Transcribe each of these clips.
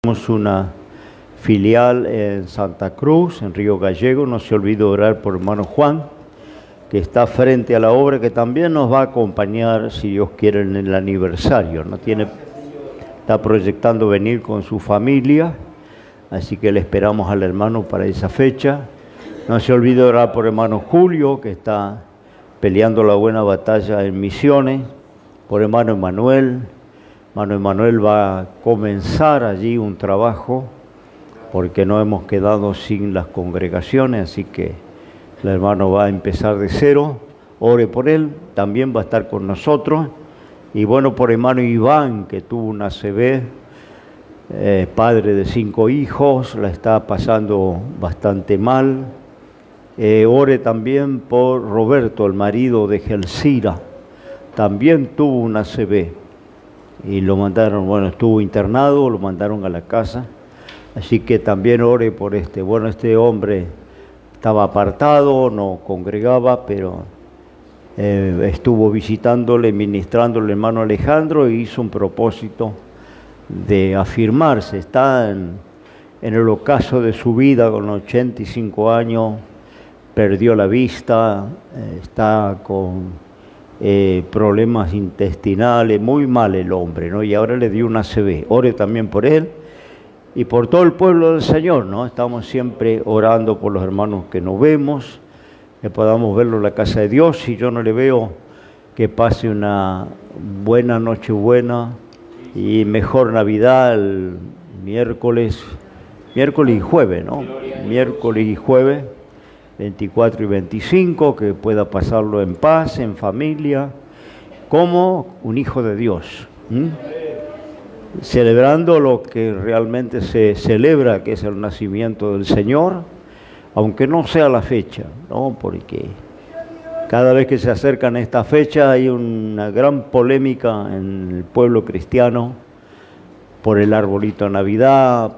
Tenemos una filial en Santa Cruz, en Río Gallego. No se olvide orar por hermano Juan, que está frente a la obra, que también nos va a acompañar, si Dios quiere, en el aniversario. Está proyectando venir con su familia, así que le esperamos al hermano para esa fecha. No se olvide orar por hermano Julio, que está peleando la buena batalla en Misiones, por hermano Emanuel. Hermano Emanuel va a comenzar allí un trabajo, porque no hemos quedado sin las congregaciones, así que el hermano va a empezar de cero. Ore por él, también va a estar con nosotros. Y bueno, por hermano Iván, que tuvo una ACV, padre de 5 hijos, la está pasando bastante mal. Ore también por Roberto, el marido de Gelsira, también tuvo una ACV. Y lo mandaron, estuvo internado, lo mandaron a la casa. Así que también ore por este hombre estaba apartado, no congregaba, pero estuvo visitándole, ministrándole el hermano Alejandro, y hizo un propósito de afirmarse. Está en el ocaso de su vida, con 85 años, perdió la vista, está con problemas intestinales, muy mal el hombre, ¿no? Y ahora le dio una ACV. Ore también por él y por todo el pueblo del Señor, ¿no? Estamos siempre orando por los hermanos que no vemos, que podamos verlo en la casa de Dios. Si yo no le veo, que pase una buena Nochebuena y mejor Navidad el miércoles y jueves, ¿no? Miércoles y jueves, 24 y 25, que pueda pasarlo en paz, en familia, como un hijo de Dios, celebrando lo que realmente se celebra, que es el nacimiento del Señor, aunque no sea la fecha, ¿no? Porque cada vez que se acercan a esta fecha hay una gran polémica en el pueblo cristiano por el arbolito de Navidad,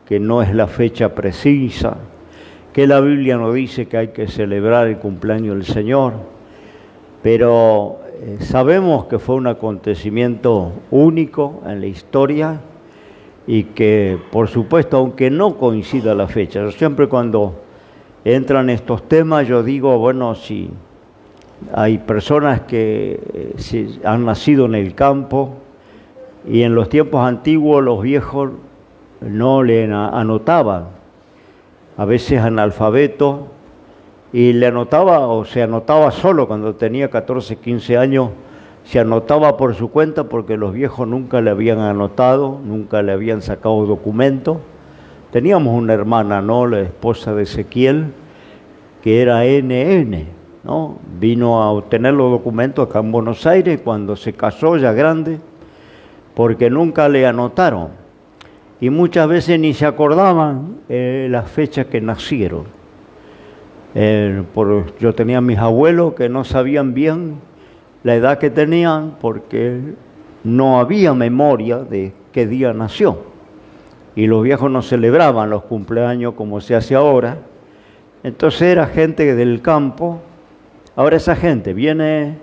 que no es la fecha precisa, que la Biblia nos dice que hay que celebrar el cumpleaños del Señor, pero sabemos que fue un acontecimiento único en la historia y que, por supuesto, aunque no coincida la fecha, yo siempre cuando entran estos temas, yo digo, si hay personas que han nacido en el campo y en los tiempos antiguos los viejos no le anotaban, a veces analfabeto, y le anotaba, o se anotaba solo cuando tenía 14, 15 años, se anotaba por su cuenta porque los viejos nunca le habían anotado, nunca le habían sacado documento. Teníamos una hermana, ¿no? La esposa de Ezequiel, que era NN, ¿no? Vino a obtener los documentos acá en Buenos Aires cuando se casó ya grande, porque nunca le anotaron. Y muchas veces ni se acordaban las fechas que nacieron. Yo tenía mis abuelos que no sabían bien la edad que tenían porque no había memoria de qué día nació. Y los viejos no celebraban los cumpleaños como se hace ahora. Entonces era gente del campo. Ahora esa gente viene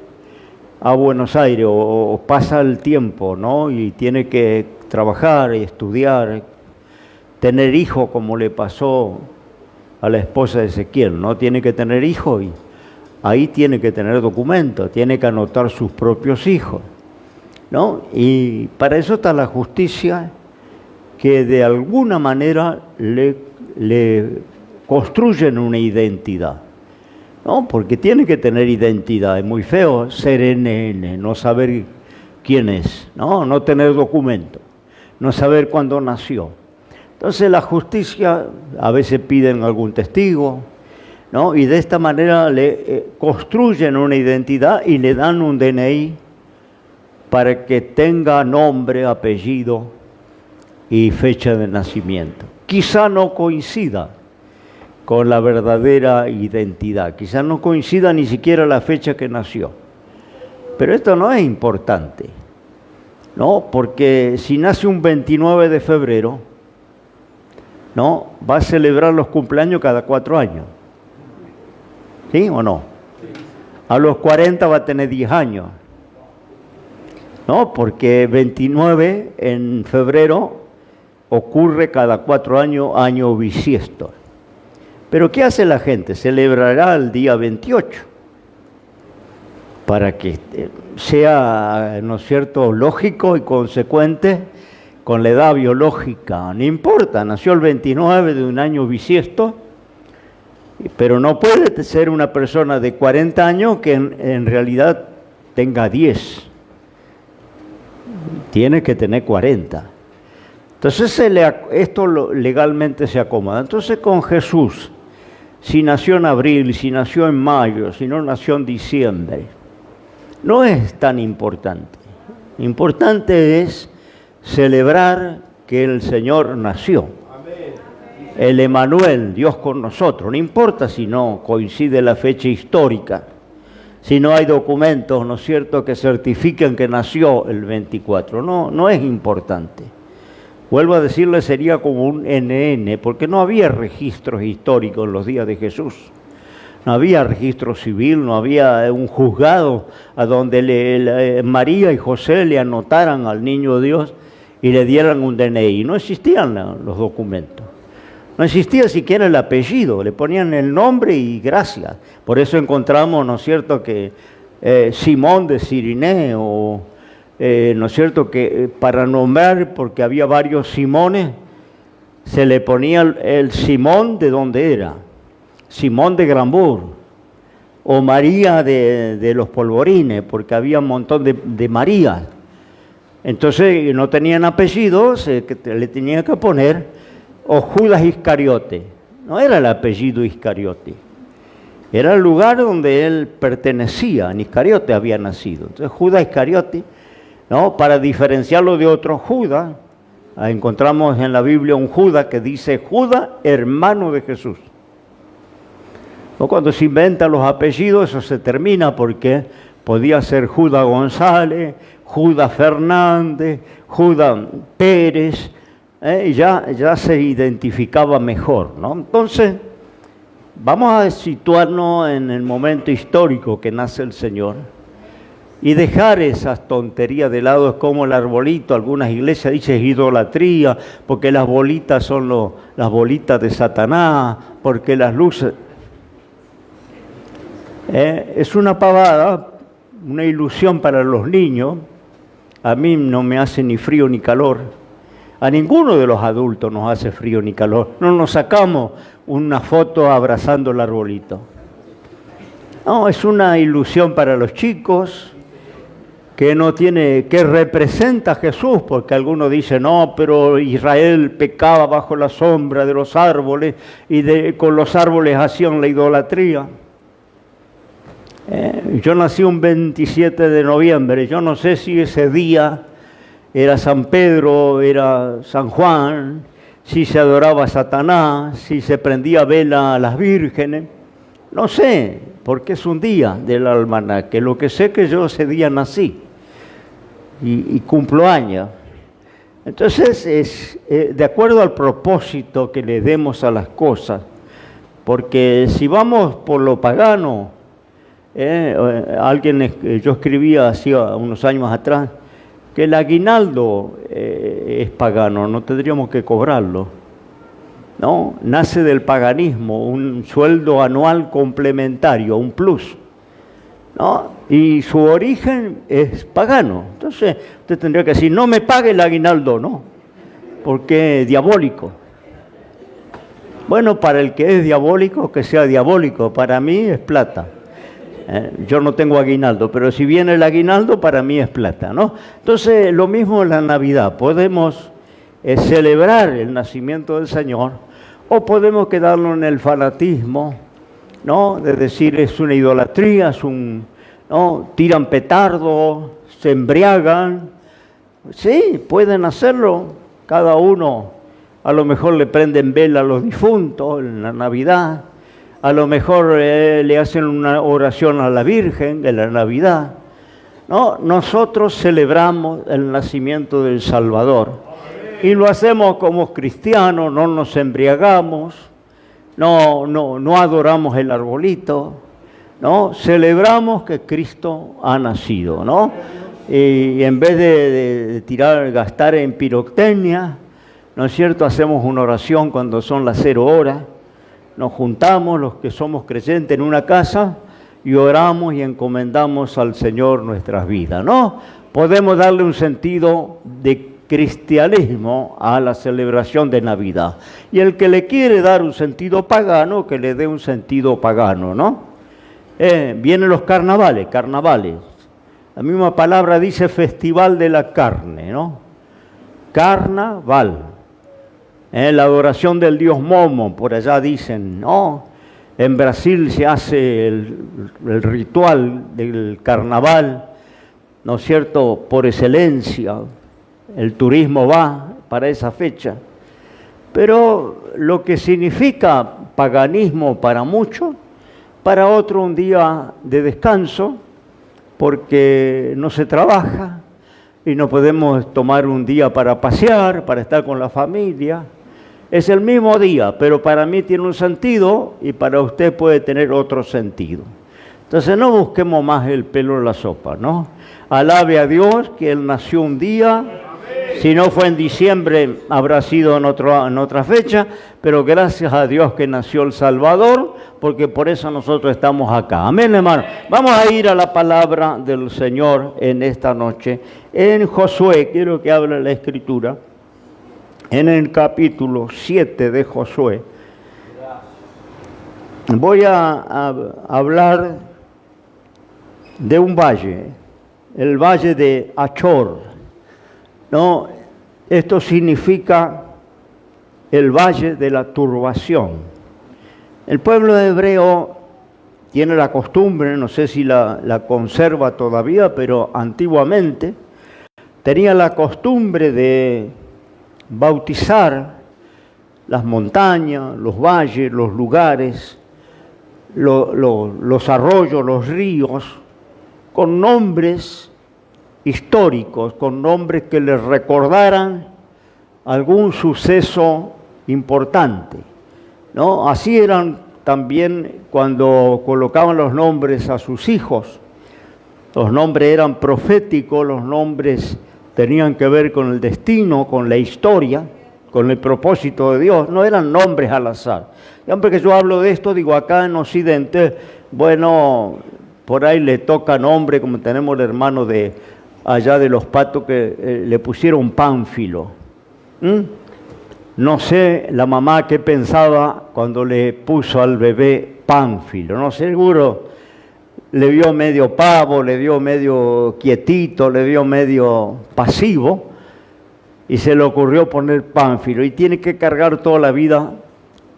a Buenos Aires o pasa el tiempo, ¿no? Y tiene que trabajar y estudiar, tener hijos, como le pasó a la esposa de Ezequiel, ¿no? Tiene que tener hijos y ahí tiene que tener documentos, tiene que anotar sus propios hijos, ¿no? Y para eso está la justicia, que de alguna manera le construyen una identidad, ¿no? Porque tiene que tener identidad. Es muy feo ser NN, no saber quién es, no tener documento, no saber cuándo nació. Entonces la justicia a veces piden algún testigo, ¿no? Y de esta manera le construyen una identidad y le dan un DNI para que tenga nombre, apellido y fecha de nacimiento. Quizá no coincida con la verdadera identidad, quizá no coincida ni siquiera la fecha que nació, pero esto no es importante, ¿no? Porque si nace un 29 de febrero, ¿no? Va a celebrar los cumpleaños cada 4 años. ¿Sí o no? A los 40 va a tener 10 años. ¿No? Porque 29 en febrero ocurre cada 4 años, año bisiesto. Pero ¿qué hace la gente? Celebrará el día 28, para que sea, ¿no es cierto?, lógico y consecuente con la edad biológica. No importa, nació el 29 de un año bisiesto, pero no puede ser una persona de 40 años que en realidad tenga 10. Tiene que tener 40. Entonces esto legalmente se acomoda. Entonces con Jesús, si nació en abril, si nació en mayo, si no nació en diciembre, no es tan importante. Importante es celebrar que el Señor nació. El Emanuel, Dios con nosotros. No importa si no coincide la fecha histórica, si no hay documentos, ¿no es cierto?, que certifiquen que nació el 24. No es importante. Vuelvo a decirle, sería como un NN, porque no había registros históricos en los días de Jesús. No había registro civil, no había un juzgado a donde María y José le anotaran al niño Dios y le dieran un DNI. No existían los documentos. No existía siquiera el apellido, le ponían el nombre y gracias. Por eso encontramos, ¿no es cierto?, que Simón de Cirineo, ¿no es cierto?, que para nombrar, porque había varios Simones, se le ponía el Simón de donde era, Simón de Grambur, o María de los Polvorines, porque había un montón de Marías. Entonces no tenían apellidos, le tenían que poner, o Judas Iscariote. No era el apellido Iscariote, era el lugar donde él pertenecía. En Iscariote había nacido. Entonces Judas Iscariote, ¿no?, para diferenciarlo de otro Judas, encontramos en la Biblia un Judas que dice Judas, hermano de Jesús. ¿No? Cuando se inventan los apellidos, eso se termina, porque podía ser Judas González, Judas Fernández, Judas Pérez, ya se identificaba mejor, ¿no? Entonces, vamos a situarnos en el momento histórico que nace el Señor y dejar esas tonterías de lado. Es como el arbolito, algunas iglesias dicen idolatría, porque las bolitas son las bolitas de Satanás, porque las luces... es una pavada, una ilusión para los niños. A mí no me hace ni frío ni calor. A ninguno de los adultos nos hace frío ni calor. No nos sacamos una foto abrazando el arbolito. No, es una ilusión para los chicos que representa a Jesús, porque algunos dicen, no, pero Israel pecaba bajo la sombra de los árboles y con los árboles hacían la idolatría. Yo nací un 27 de noviembre, yo no sé si ese día era San Pedro, era San Juan, si se adoraba a Satanás, si se prendía vela a las vírgenes. No sé, porque es un día del almanaque. Lo que sé es que yo ese día nací y cumplo años. Entonces, es de acuerdo al propósito que le demos a las cosas, porque si vamos por lo pagano, yo escribía hacía unos años atrás, que el aguinaldo es pagano, no tendríamos que cobrarlo, ¿no? Nace del paganismo, un sueldo anual complementario, un plus, ¿no? Y su origen es pagano. Entonces, usted tendría que decir, no me pague el aguinaldo, ¿no? Porque es diabólico. Bueno, para el que es diabólico, que sea diabólico. Para mí es plata. Yo no tengo aguinaldo, pero si viene el aguinaldo, para mí es plata, ¿no? Entonces, lo mismo en la Navidad. Podemos celebrar el nacimiento del Señor, o podemos quedarnos en el fanatismo, ¿no? De decir, es una idolatría, ¿no? Tiran petardos, se embriagan. Sí, pueden hacerlo. Cada uno, a lo mejor le prenden vela a los difuntos en la Navidad. A lo mejor le hacen una oración a la Virgen en la Navidad. No, nosotros celebramos el nacimiento del Salvador. Y lo hacemos como cristianos, no nos embriagamos, no adoramos el arbolito, ¿no? Celebramos que Cristo ha nacido, ¿no? Y en vez de gastar en pirotecnia, ¿no es cierto? Hacemos una oración cuando son las 0 horas, nos juntamos los que somos creyentes en una casa y oramos y encomendamos al Señor nuestras vidas, ¿no? Podemos darle un sentido de cristianismo a la celebración de Navidad. Y el que le quiere dar un sentido pagano, que le dé un sentido pagano, ¿no? Vienen los carnavales. La misma palabra dice festival de la carne, ¿no? Carnaval. La adoración del dios Momo, por allá dicen, ¿no? En Brasil se hace el ritual del carnaval, ¿no es cierto?, por excelencia. El turismo va para esa fecha. Pero lo que significa paganismo para muchos, para otro un día de descanso, porque no se trabaja y no podemos tomar un día para pasear, para estar con la familia. Es el mismo día, pero para mí tiene un sentido y para usted puede tener otro sentido. Entonces no busquemos más el pelo en la sopa, ¿no? Alabe a Dios que Él nació un día. Si no fue en diciembre, habrá sido en otra fecha, pero gracias a Dios que nació el Salvador, porque por eso nosotros estamos acá. Amén, hermano. Vamos a ir a la palabra del Señor en esta noche. En Josué, quiero que hable la Escritura, en el capítulo 7 de Josué. Voy a hablar de un valle, el valle de Achor. No, esto significa el valle de la turbación. El pueblo hebreo tiene la costumbre, no sé si la conserva todavía, pero antiguamente tenía la costumbre de bautizar las montañas, los valles, los lugares, los arroyos, los ríos, con nombres históricos, con nombres que les recordaran algún suceso importante, ¿no? Así eran también cuando colocaban los nombres a sus hijos. Los nombres eran proféticos, los nombres tenían que ver con el destino, con la historia, con el propósito de Dios, no eran nombres al azar. Siempre que yo hablo de esto, digo, acá en Occidente, bueno, por ahí le toca nombre, como tenemos el hermano de allá de Los Patos que le pusieron Pánfilo. No sé la mamá qué pensaba cuando le puso al bebé Pánfilo, no seguro le vio medio pavo, le vio medio quietito, le vio medio pasivo y se le ocurrió poner Pánfilo y tiene que cargar toda la vida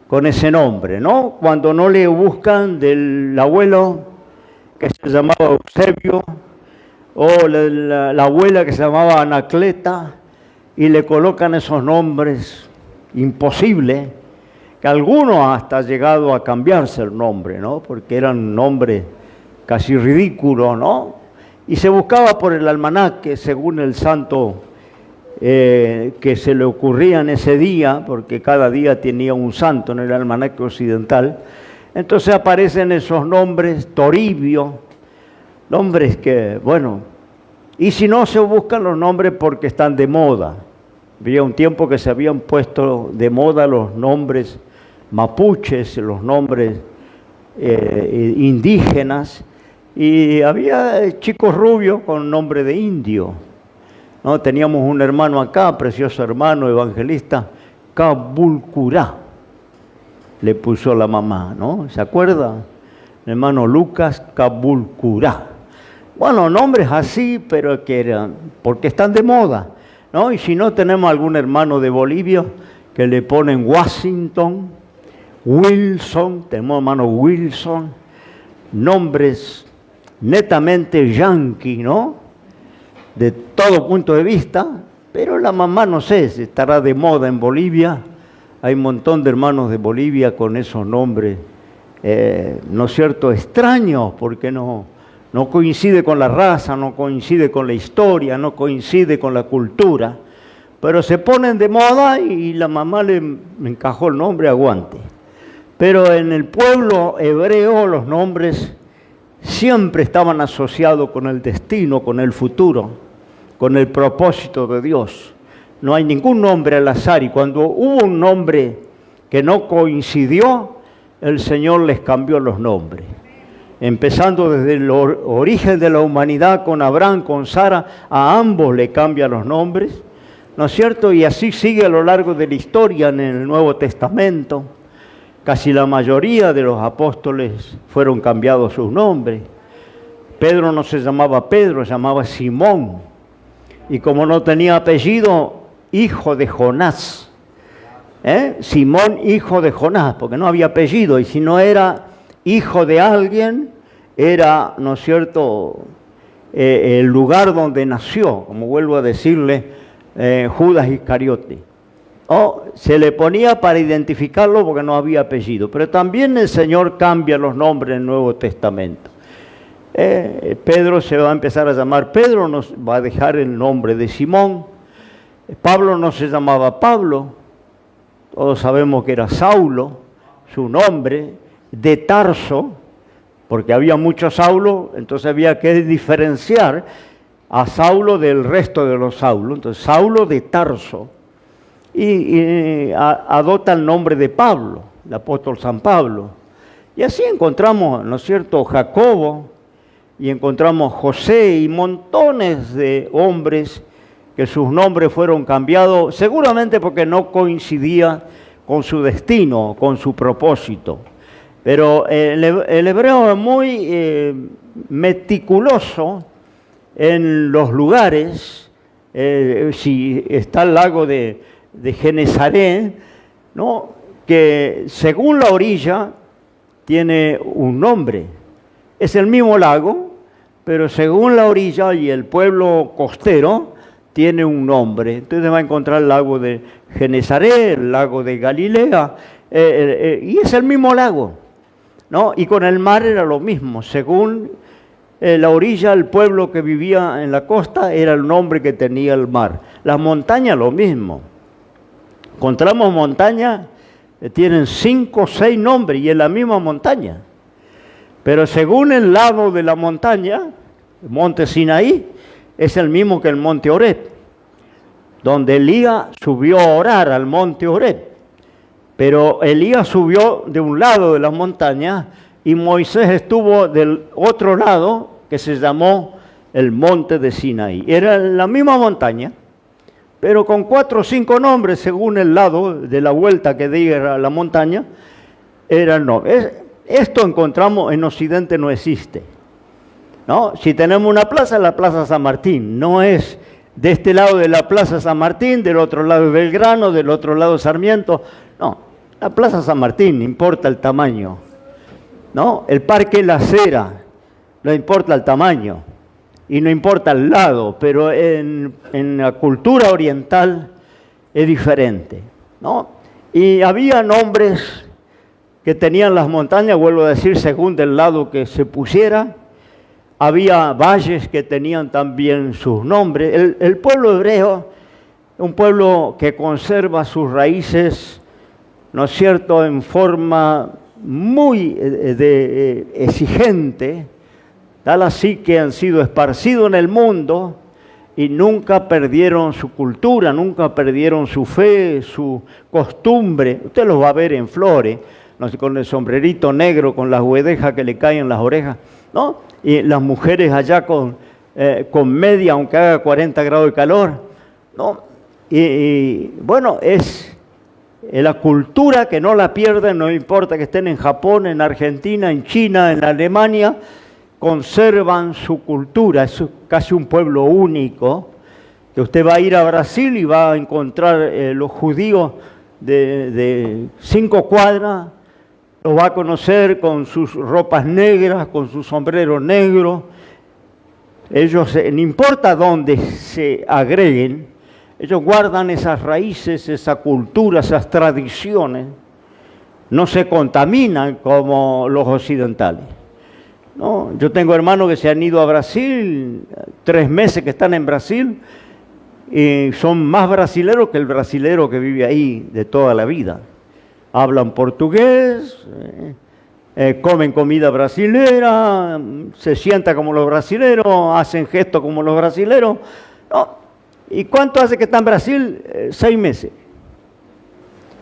con ese nombre, ¿no? Cuando no le buscan del abuelo que se llamaba Eusebio, o la abuela que se llamaba Anacleta, y le colocan esos nombres imposibles, que algunos hasta ha llegado a cambiarse el nombre, ¿no? Porque eran nombres casi ridículos, ¿no? Y se buscaba por el almanaque, según el santo que se le ocurría en ese día, porque cada día tenía un santo en el almanaque occidental. Entonces aparecen esos nombres, Toribio, nombres que, bueno, y si no se buscan los nombres porque están de moda. Había un tiempo que se habían puesto de moda los nombres mapuches, los nombres indígenas, y había chicos rubios con nombre de indio, ¿no? Teníamos un hermano acá, precioso hermano evangelista, Cabulcurá, le puso la mamá, ¿no? ¿Se acuerda? El hermano Lucas Cabulcurá. Bueno, nombres así, pero que eran, porque están de moda, ¿no? Y si no, tenemos algún hermano de Bolivia que le ponen Washington, Wilson, tenemos hermano Wilson, nombres netamente yanqui, ¿no? De todo punto de vista, pero la mamá no sé si estará de moda en Bolivia. Hay un montón de hermanos de Bolivia con esos nombres, ¿no es cierto?, extraños, porque no coincide con la raza, no coincide con la historia, no coincide con la cultura, pero se ponen de moda y la mamá le encajó el nombre, aguante. Pero en el pueblo hebreo los nombres siempre estaban asociados con el destino, con el futuro, con el propósito de Dios. No hay ningún nombre al azar. Y cuando hubo un nombre que no coincidió, el Señor les cambió los nombres. Empezando desde el origen de la humanidad con Abraham, con Sara, a ambos le cambia los nombres, ¿no es cierto? Y así sigue a lo largo de la historia en el Nuevo Testamento. Casi la mayoría de los apóstoles fueron cambiados sus nombres. Pedro no se llamaba Pedro, se llamaba Simón. Y como no tenía apellido, hijo de Jonás. Simón, hijo de Jonás, porque no había apellido. Y si no era hijo de alguien, era, ¿no es cierto?, el lugar donde nació, como vuelvo a decirle, Judas Iscariote. O se le ponía para identificarlo porque no había apellido. Pero también el Señor cambia los nombres en el Nuevo Testamento. Pedro se va a empezar a llamar Pedro, nos va a dejar el nombre de Simón. Pablo no se llamaba Pablo, todos sabemos que era Saulo, su nombre, de Tarso, porque había muchos Saulo, entonces había que diferenciar a Saulo del resto de los Saulos. Entonces Saulo de Tarso, y adopta el nombre de Pablo, el apóstol San Pablo. Y así encontramos, ¿no es cierto?, Jacobo, y encontramos José y montones de hombres que sus nombres fueron cambiados, seguramente porque no coincidía con su destino, con su propósito. Pero el hebreo es muy meticuloso en los lugares. Si está el lago de Genesaret, ¿no?, que según la orilla tiene un nombre. Es el mismo lago, pero según la orilla y el pueblo costero tiene un nombre. Entonces va a encontrar el lago de Genesaret, el lago de Galilea, y es el mismo lago, ¿no? Y con el mar era lo mismo. Según la orilla, el pueblo que vivía en la costa era el nombre que tenía el mar. Las montañas lo mismo. Encontramos montañas que tienen 5 o 6 nombres y es la misma montaña. Pero según el lado de la montaña, el monte Sinaí es el mismo que el monte Horeb, donde Elías subió a orar al monte Horeb. Pero Elías subió de un lado de la montaña y Moisés estuvo del otro lado, que se llamó el monte de Sinaí. Era la misma montaña, pero con 4 o 5 nombres según el lado de la vuelta que diera la montaña, eran nombres. Esto encontramos en Occidente, no existe, ¿no? Si tenemos una plaza, la Plaza San Martín, no es de este lado de la Plaza San Martín, del otro lado de Belgrano, del otro lado Sarmiento, no, la Plaza San Martín, importa el tamaño, ¿no? El Parque La Acera, no importa el tamaño y no importa el lado, pero en la cultura oriental es diferente, ¿no? Y había nombres que tenían las montañas, vuelvo a decir, según del lado que se pusiera. Había valles que tenían también sus nombres. El pueblo hebreo, un pueblo que conserva sus raíces, ¿no es cierto?, en forma muy exigente, tal así que han sido esparcidos en el mundo y nunca perdieron su cultura, nunca perdieron su fe, su costumbre. Usted los va a ver en flores, no sé, con el sombrerito negro, con las huedejas que le caen en las orejas, ¿no? Y las mujeres allá con media, aunque haga 40 grados de calor, ¿no? Y bueno, es la cultura que no la pierden, no importa que estén en Japón, en Argentina, en China, en Alemania, conservan su cultura. Es casi un pueblo único, que usted va a ir a Brasil y va a encontrar los judíos de 5 cuadras, los va a conocer con sus ropas negras, con sus sombreros negros. Ellos, no importa dónde se agreguen, ellos guardan esas raíces, esa cultura, esas tradiciones. No se contaminan como los occidentales, ¿no? Yo tengo hermanos que se han ido a Brasil, 3 meses que están en Brasil, y son más brasileros que el brasilero que vive ahí de toda la vida. Hablan portugués, comen comida brasilera, se sientan como los brasileros, hacen gestos como los brasileros. No, ¿Y cuánto hace que está en Brasil? 6 meses.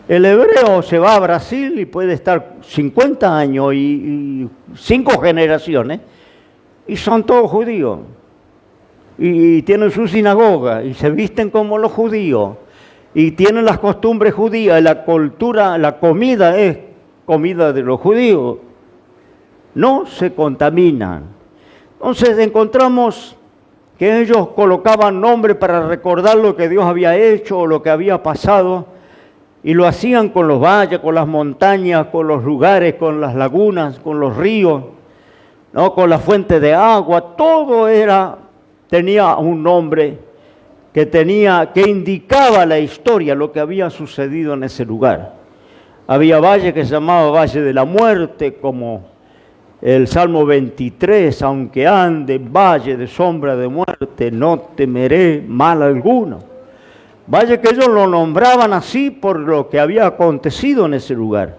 El hebreo se va a Brasil y puede estar 50 años y 5 generaciones, y son todos judíos. Y tienen su sinagoga, y se visten como los judíos, y tienen las costumbres judías, la cultura, la comida es comida de los judíos. No se contaminan. Entonces encontramos que ellos colocaban nombre para recordar lo que Dios había hecho o lo que había pasado, y lo hacían con los valles, con las montañas, con los lugares, con las lagunas, con los ríos, ¿no? Con la fuente de agua. Todo tenía un nombre que indicaba la historia, lo que había sucedido en ese lugar. Había valle que se llamaba Valle de la Muerte, como el Salmo 23, aunque ande en valle de sombra de muerte, no temeré mal alguno. Valle que ellos lo nombraban así por lo que había acontecido en ese lugar.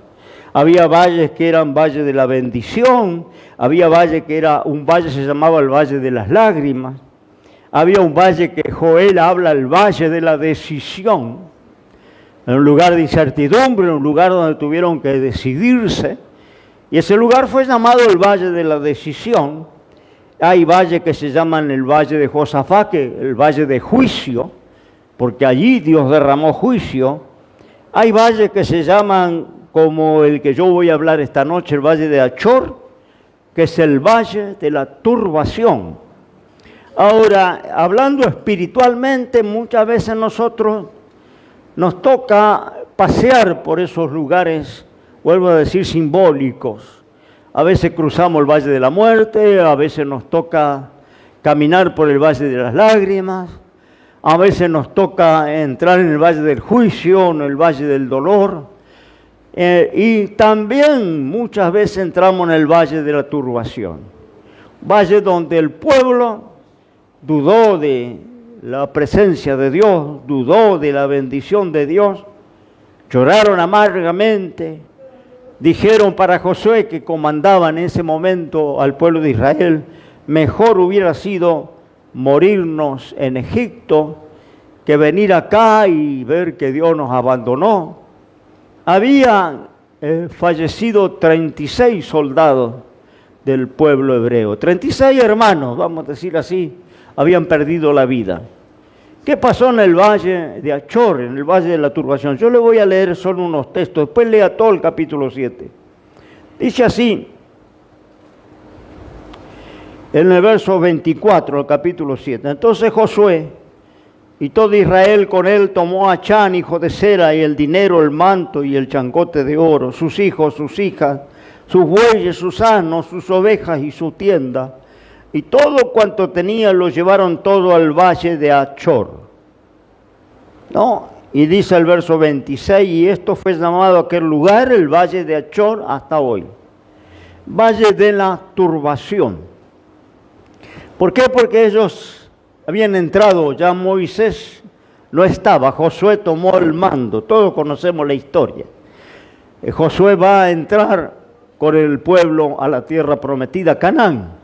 Había valles que eran valle de la bendición, había valle que era un valle se llamaba el Valle de las Lágrimas, había un valle que Joel habla, el Valle de la Decisión, en un lugar de incertidumbre, en un lugar donde tuvieron que decidirse, y ese lugar fue llamado el Valle de la Decisión. Hay valles que se llaman el Valle de Josafat, el Valle de Juicio, porque allí Dios derramó juicio. Hay valles que se llaman, como el que yo voy a hablar esta noche, el Valle de Achor, que es el Valle de la Turbación. Ahora, hablando espiritualmente, muchas veces nosotros nos toca pasear por esos lugares, vuelvo a decir, simbólicos. A veces cruzamos el Valle de la Muerte, a veces nos toca caminar por el Valle de las Lágrimas, a veces nos toca entrar en el Valle del Juicio, en el Valle del Dolor, y también muchas veces entramos en el Valle de la Turbación. Valle donde el pueblo dudó de la presencia de Dios, dudó de la bendición de Dios, lloraron amargamente, dijeron para Josué, que comandaba en ese momento al pueblo de Israel, mejor hubiera sido morirnos en Egipto que venir acá y ver que Dios nos abandonó. Habían fallecido 36 soldados del pueblo hebreo, 36 hermanos, vamos a decir así, habían perdido la vida. ¿Qué pasó en el Valle de Achor, en el Valle de la Turbación? Yo le voy a leer solo unos textos, después lea todo el capítulo 7. Dice así, en el verso 24 del capítulo 7. Entonces Josué y todo Israel con él tomó a Achán, hijo de Zera, y el dinero, el manto y el changote de oro, sus hijos, sus hijas, sus bueyes, sus asnos, sus ovejas y su tienda, y todo cuanto tenía lo llevaron todo al Valle de Achor. ¿No? Y dice el verso 26, y esto fue llamado aquel lugar, el Valle de Achor, hasta hoy. Valle de la Turbación. ¿Por qué? Porque ellos habían entrado, ya Moisés no estaba, Josué tomó el mando, todos conocemos la historia. Josué va a entrar con el pueblo a la tierra prometida, Canaán,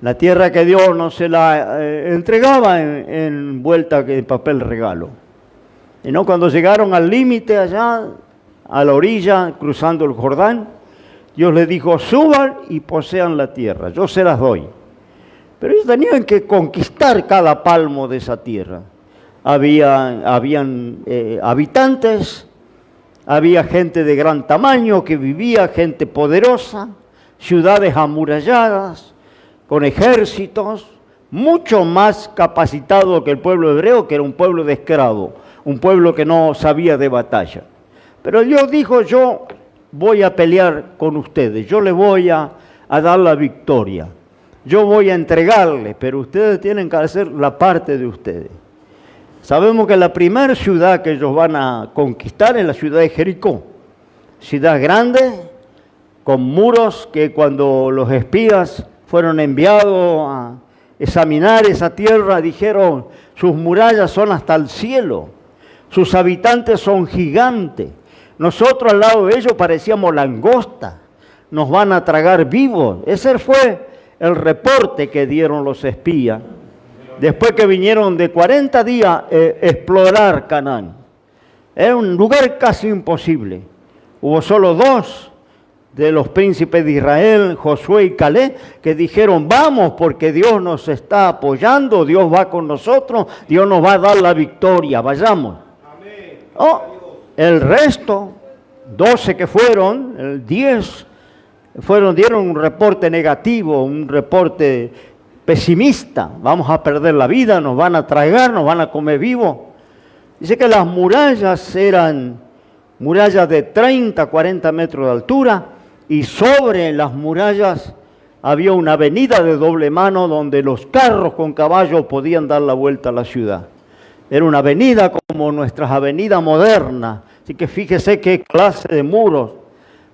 la tierra que Dios no se la entregaba en vuelta de papel regalo. Y no, cuando llegaron al límite allá, a la orilla, cruzando el Jordán, Dios les dijo, suban y posean la tierra, yo se las doy. Pero ellos tenían que conquistar cada palmo de esa tierra. Habían habitantes, había gente de gran tamaño que vivía, gente poderosa, ciudades amuralladas, con ejércitos, mucho más capacitado que el pueblo hebreo, que era un pueblo de esclavos, un pueblo que no sabía de batalla. Pero Dios dijo, yo voy a pelear con ustedes, yo les voy a dar la victoria. Yo voy a entregarles, pero ustedes tienen que hacer la parte de ustedes. Sabemos que la primera ciudad que ellos van a conquistar es la ciudad de Jericó. Ciudad grande, con muros que cuando los espías fueron enviados a examinar esa tierra, dijeron, sus murallas son hasta el cielo, sus habitantes son gigantes. Nosotros al lado de ellos parecíamos langosta, nos van a tragar vivos. Ese fue el reporte que dieron los espías. Después que vinieron de 40 días explorar Canaán. Era un lugar casi imposible. Hubo solo dos de los príncipes de Israel, Josué y Caleb, que dijeron, vamos, porque Dios nos está apoyando, Dios va con nosotros, Dios nos va a dar la victoria, vayamos. Oh, el resto, 12 que fueron, 10 dieron un reporte negativo, un reporte pesimista. Vamos a perder la vida, nos van a tragar, nos van a comer vivos. Dice que las murallas eran murallas de 30, 40 metros de altura, y sobre las murallas había una avenida de doble mano donde los carros con caballos podían dar la vuelta a la ciudad. Era una avenida como nuestras avenidas modernas. Así que fíjese qué clase de muros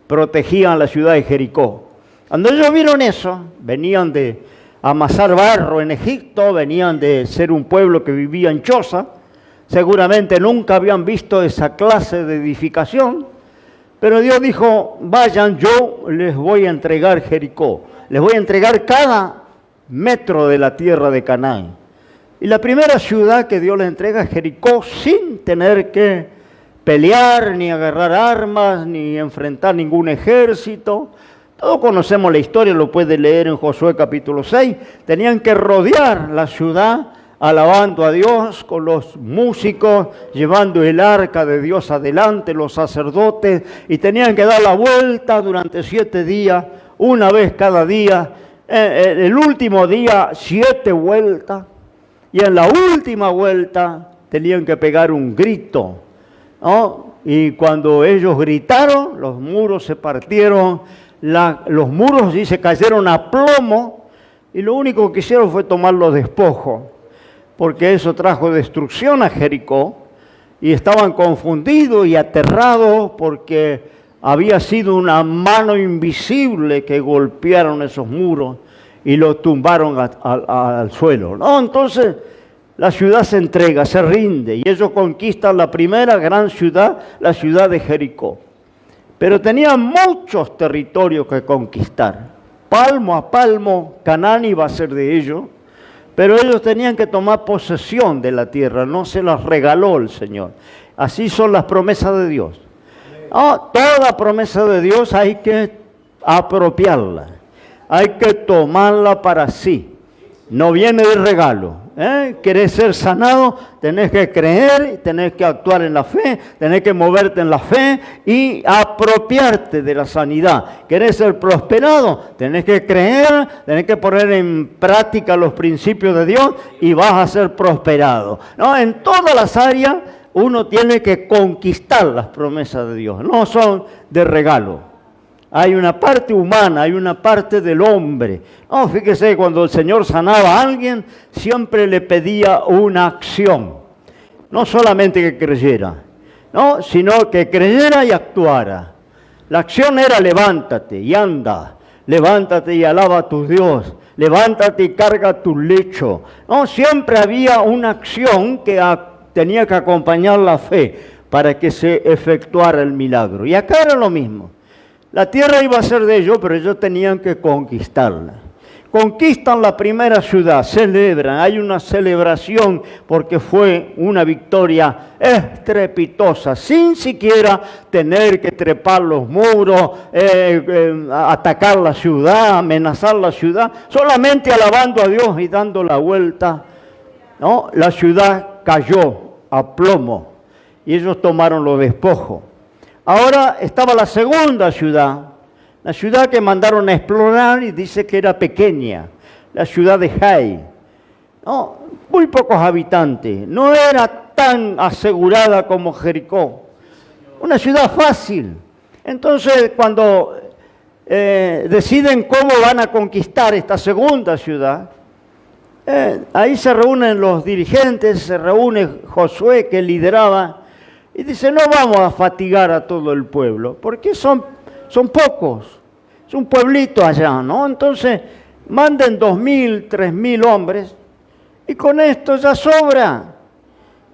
protegían la ciudad de Jericó. Cuando ellos vieron eso, venían de amasar barro en Egipto, venían de ser un pueblo que vivía en choza, seguramente nunca habían visto esa clase de edificación, pero Dios dijo, vayan, yo les voy a entregar Jericó, les voy a entregar cada metro de la tierra de Canaán. Y la primera ciudad que Dios les entrega es Jericó, sin tener que pelear, ni agarrar armas, ni enfrentar ningún ejército. Todos conocemos la historia, lo puede leer en Josué capítulo 6. Tenían que rodear la ciudad, alabando a Dios con los músicos, llevando el arca de Dios adelante, los sacerdotes, y tenían que dar la vuelta durante 7 días, una vez cada día. El último día, 7 vueltas, y en la última vuelta tenían que pegar un grito, ¿no? Y cuando ellos gritaron, los muros se partieron, los muros sí se cayeron a plomo, y lo único que hicieron fue tomar los despojos, porque eso trajo destrucción a Jericó, y estaban confundidos y aterrados porque había sido una mano invisible que golpearon esos muros y los tumbaron al suelo, ¿no? Entonces la ciudad se entrega, se rinde, y ellos conquistan la primera gran ciudad, la ciudad de Jericó. Pero tenían muchos territorios que conquistar. Palmo a palmo, Canaán iba a ser de ellos, pero ellos tenían que tomar posesión de la tierra, no se las regaló el Señor. Así son las promesas de Dios. Oh, toda promesa de Dios hay que apropiarla, hay que tomarla para sí. No viene de regalo. ¿Querés ser sanado? Tenés que creer, tenés que actuar en la fe, tenés que moverte en la fe y apropiarte de la sanidad. ¿Querés ser prosperado? Tenés que creer, tenés que poner en práctica los principios de Dios y vas a ser prosperado, ¿no? En todas las áreas uno tiene que conquistar las promesas de Dios, no son de regalo. Hay una parte humana, hay una parte del hombre. No, fíjese, cuando el Señor sanaba a alguien, siempre le pedía una acción. No solamente que creyera, no, sino que creyera y actuara. La acción era levántate y anda, levántate y alaba a tu Dios, levántate y carga tu lecho. No, siempre había una acción que tenía que acompañar la fe para que se efectuara el milagro. Y acá era lo mismo. La tierra iba a ser de ellos, pero ellos tenían que conquistarla. Conquistan la primera ciudad, celebran, hay una celebración porque fue una victoria estrepitosa, sin siquiera tener que trepar los muros, atacar la ciudad, amenazar la ciudad, solamente alabando a Dios y dando la vuelta, ¿no? La ciudad cayó a plomo y ellos tomaron los despojos. Ahora estaba la segunda ciudad, la ciudad que mandaron a explorar y dice que era pequeña, la ciudad de Jai. No, muy pocos habitantes, no era tan asegurada como Jericó. Una ciudad fácil. Entonces, cuando deciden cómo van a conquistar esta segunda ciudad, ahí se reúnen los dirigentes, se reúne Josué que lideraba, y dice, no vamos a fatigar a todo el pueblo, porque son pocos, es un pueblito allá, ¿no? Entonces, manden 2.000, 3.000 hombres, y con esto ya sobra,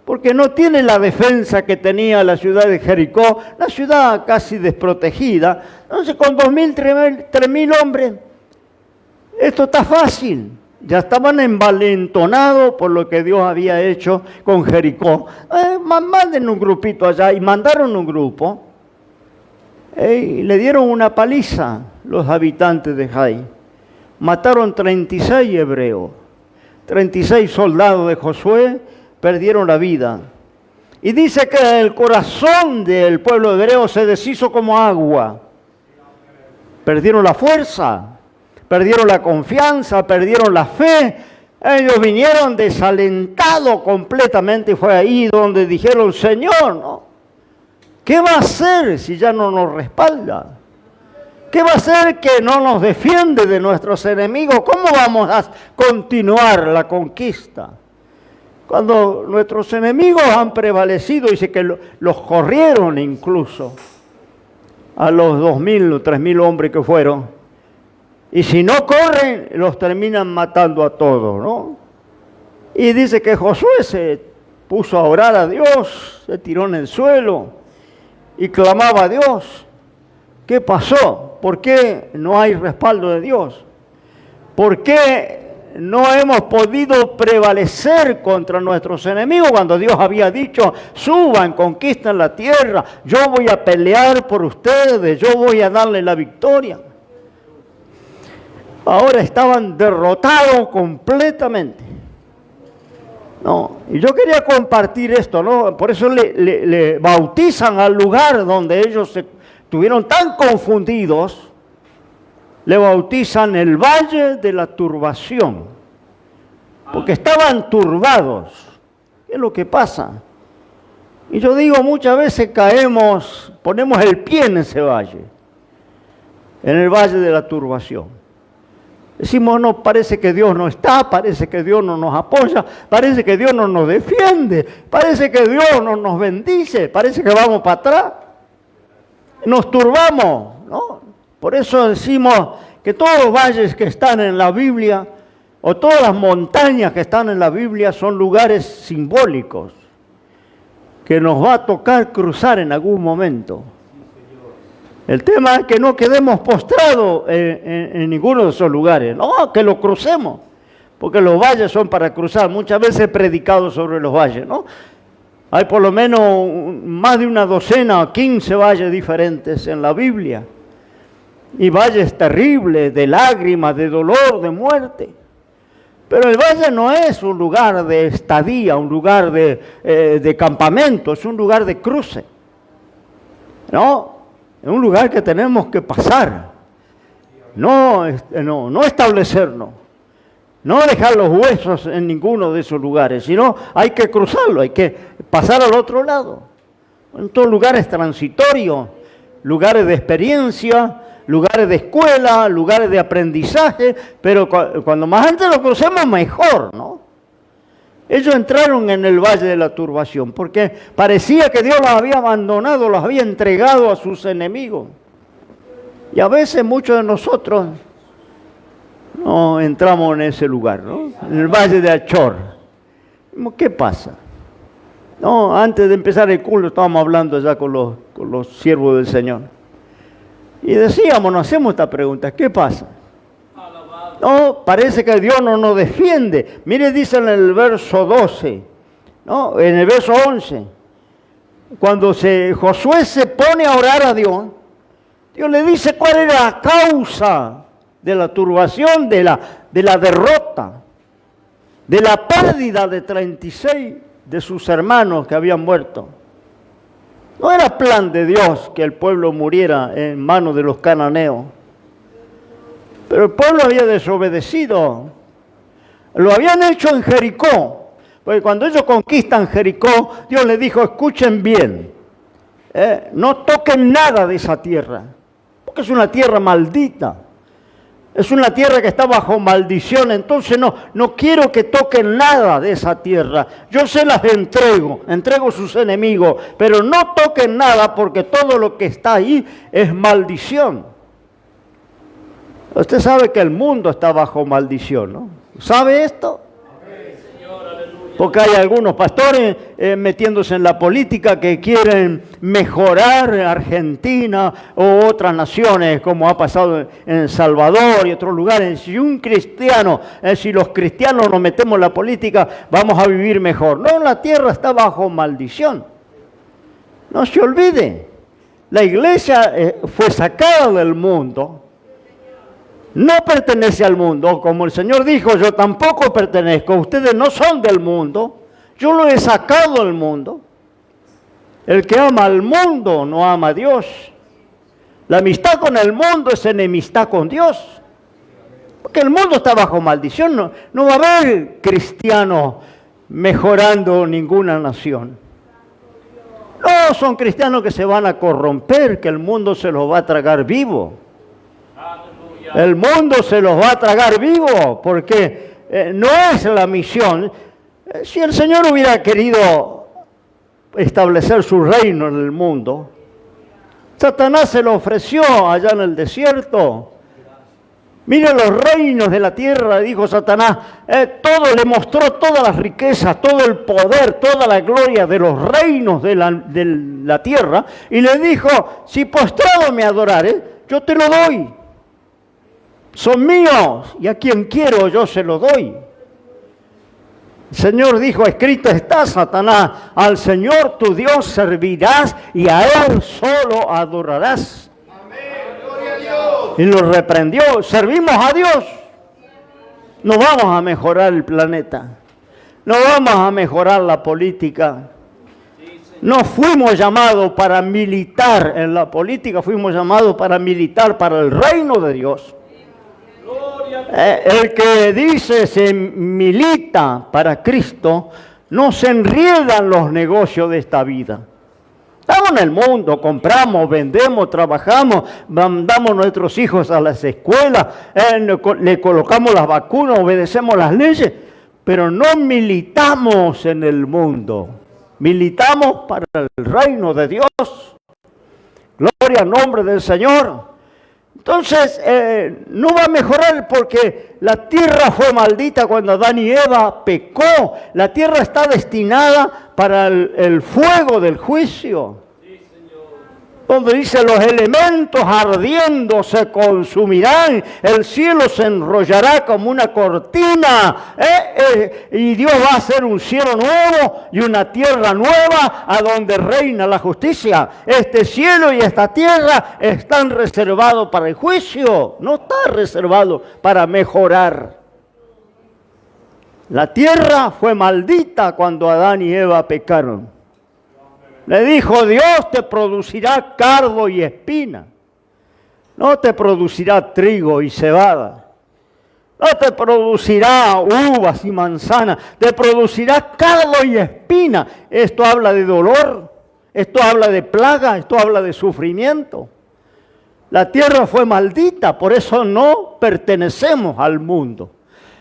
porque no tiene la defensa que tenía la ciudad de Jericó, la ciudad casi desprotegida. Entonces, con 2.000, 3.000 hombres, esto está fácil. Ya estaban envalentonados por lo que Dios había hecho con Jericó. Manden un grupito allá, y mandaron un grupo. Y le dieron una paliza los habitantes de Jai. Mataron 36 hebreos. 36 soldados de Josué perdieron la vida. Y dice que el corazón del pueblo hebreo se deshizo como agua. Perdieron la fuerza, perdieron la confianza, perdieron la fe. Ellos vinieron desalentados completamente, y fue ahí donde dijeron: Señor, ¿no? ¿Qué va a hacer si ya no nos respalda? ¿Qué va a hacer que no nos defiende de nuestros enemigos? ¿Cómo vamos a continuar la conquista? Cuando nuestros enemigos han prevalecido, dice que los corrieron incluso a los 2.000 o 3.000 hombres que fueron. Y si no corren, los terminan matando a todos, ¿no? Y dice que Josué se puso a orar a Dios, se tiró en el suelo y clamaba a Dios. ¿Qué pasó? ¿Por qué no hay respaldo de Dios? ¿Por qué no hemos podido prevalecer contra nuestros enemigos cuando Dios había dicho: suban, conquistan la tierra, yo voy a pelear por ustedes, yo voy a darle la victoria? Ahora estaban derrotados completamente. No, y yo quería compartir esto, ¿no? Por eso le bautizan al lugar donde ellos se estuvieron tan confundidos, le bautizan el Valle de la Turbación, porque estaban turbados. ¿Qué es lo que pasa? Y yo digo, muchas veces caemos, ponemos el pie en ese valle, en el Valle de la Turbación. Decimos: no, parece que Dios no está, parece que Dios no nos apoya, parece que Dios no nos defiende, parece que Dios no nos bendice, parece que vamos para atrás. Nos turbamos, ¿no? Por eso decimos que todos los valles que están en la Biblia, o todas las montañas que están en la Biblia, son lugares simbólicos que nos va a tocar cruzar en algún momento. El tema es que no quedemos postrados en ninguno de esos lugares, no, que lo crucemos, porque los valles son para cruzar. Muchas veces he predicado sobre los valles, ¿no? Hay por lo menos más de una docena o 15 valles diferentes en la Biblia, y valles terribles, de lágrimas, de dolor, de muerte. Pero el valle no es un lugar de estadía, un lugar de campamento, es un lugar de cruce, ¿no? Es un lugar que tenemos que pasar, no establecernos, no dejar los huesos en ninguno de esos lugares, sino hay que cruzarlo, hay que pasar al otro lado. En todos lugares transitorios, lugares de experiencia, lugares de escuela, lugares de aprendizaje, pero cuando más antes lo crucemos, mejor, ¿no? Ellos entraron en el Valle de la Turbación porque parecía que Dios los había abandonado, los había entregado a sus enemigos. Y a veces muchos de nosotros no entramos en ese lugar, ¿no? En el Valle de Achor. ¿Qué pasa? No, antes de empezar el culto estábamos hablando ya con los siervos del Señor. Y decíamos, nos hacemos esta pregunta: ¿qué pasa? No, parece que Dios no nos defiende. Mire, dice en el verso 12, ¿no? En el verso 11, cuando Josué se pone a orar a Dios, Dios le dice cuál era la causa de la turbación, de la derrota, de la pérdida de 36 de sus hermanos que habían muerto. No era plan de Dios que el pueblo muriera en manos de los cananeos. Pero el pueblo había desobedecido. Lo habían hecho en Jericó. Porque cuando ellos conquistan Jericó, Dios les dijo: escuchen bien, no toquen nada de esa tierra, porque es una tierra maldita. Es una tierra que está bajo maldición, entonces no quiero que toquen nada de esa tierra. Yo se las entrego sus enemigos, pero no toquen nada porque todo lo que está ahí es maldición. Usted sabe que el mundo está bajo maldición, ¿no? ¿Sabe esto? Porque hay algunos pastores metiéndose en la política que quieren mejorar Argentina o otras naciones, como ha pasado en El Salvador y otros lugares. Si un cristiano, si los cristianos nos metemos en la política, vamos a vivir mejor. No, la tierra está bajo maldición. No se olvide, la iglesia fue sacada del mundo. No pertenece al mundo, como el Señor dijo, yo tampoco pertenezco, ustedes no son del mundo, yo lo he sacado del mundo. El que ama al mundo no ama a Dios. La amistad con el mundo es enemistad con Dios, porque el mundo está bajo maldición, no va a haber cristianos mejorando ninguna nación. No, son cristianos que se van a corromper, que el mundo se los va a tragar vivo. El mundo se los va a tragar vivo, porque no es la misión. Si el Señor hubiera querido establecer su reino en el mundo, Satanás se lo ofreció allá en el desierto. Mire los reinos de la tierra, dijo Satanás, todo le mostró todas las riquezas, todo el poder, toda la gloria de los reinos de la tierra, y le dijo, si postrado me adorares, yo te lo doy. Son míos, y a quien quiero yo se lo doy. El Señor dijo, escrito está, Satanás, al Señor tu Dios servirás y a Él solo adorarás. Amén, gloria a Dios. Y lo reprendió, servimos a Dios. No vamos a mejorar el planeta, no vamos a mejorar la política. No fuimos llamados para militar en la política, fuimos llamados para militar para el reino de Dios. El que dice se milita para Cristo, no se enrieda en los negocios de esta vida. Estamos en el mundo, compramos, vendemos, trabajamos, mandamos a nuestros hijos a las escuelas, le colocamos las vacunas, obedecemos las leyes, pero no militamos en el mundo. Militamos para el reino de Dios. Gloria al nombre del Señor. Entonces, no va a mejorar porque la tierra fue maldita cuando Adán y Eva pecó. La tierra está destinada para el fuego del juicio. Sí, donde dice, los elementos ardiendo se consumirán, el cielo se enrollará como una cortina, y Dios va a hacer un cielo nuevo y una tierra nueva a donde reina la justicia. Este cielo y esta tierra están reservados para el juicio, no está reservado para mejorar. La tierra fue maldita cuando Adán y Eva pecaron. Le dijo, Dios te producirá cardo y espina. No te producirá trigo y cebada. No te producirá uvas y manzanas. Te producirá cardo y espina. Esto habla de dolor. Esto habla de plaga. Esto habla de sufrimiento. La tierra fue maldita. Por eso no pertenecemos al mundo.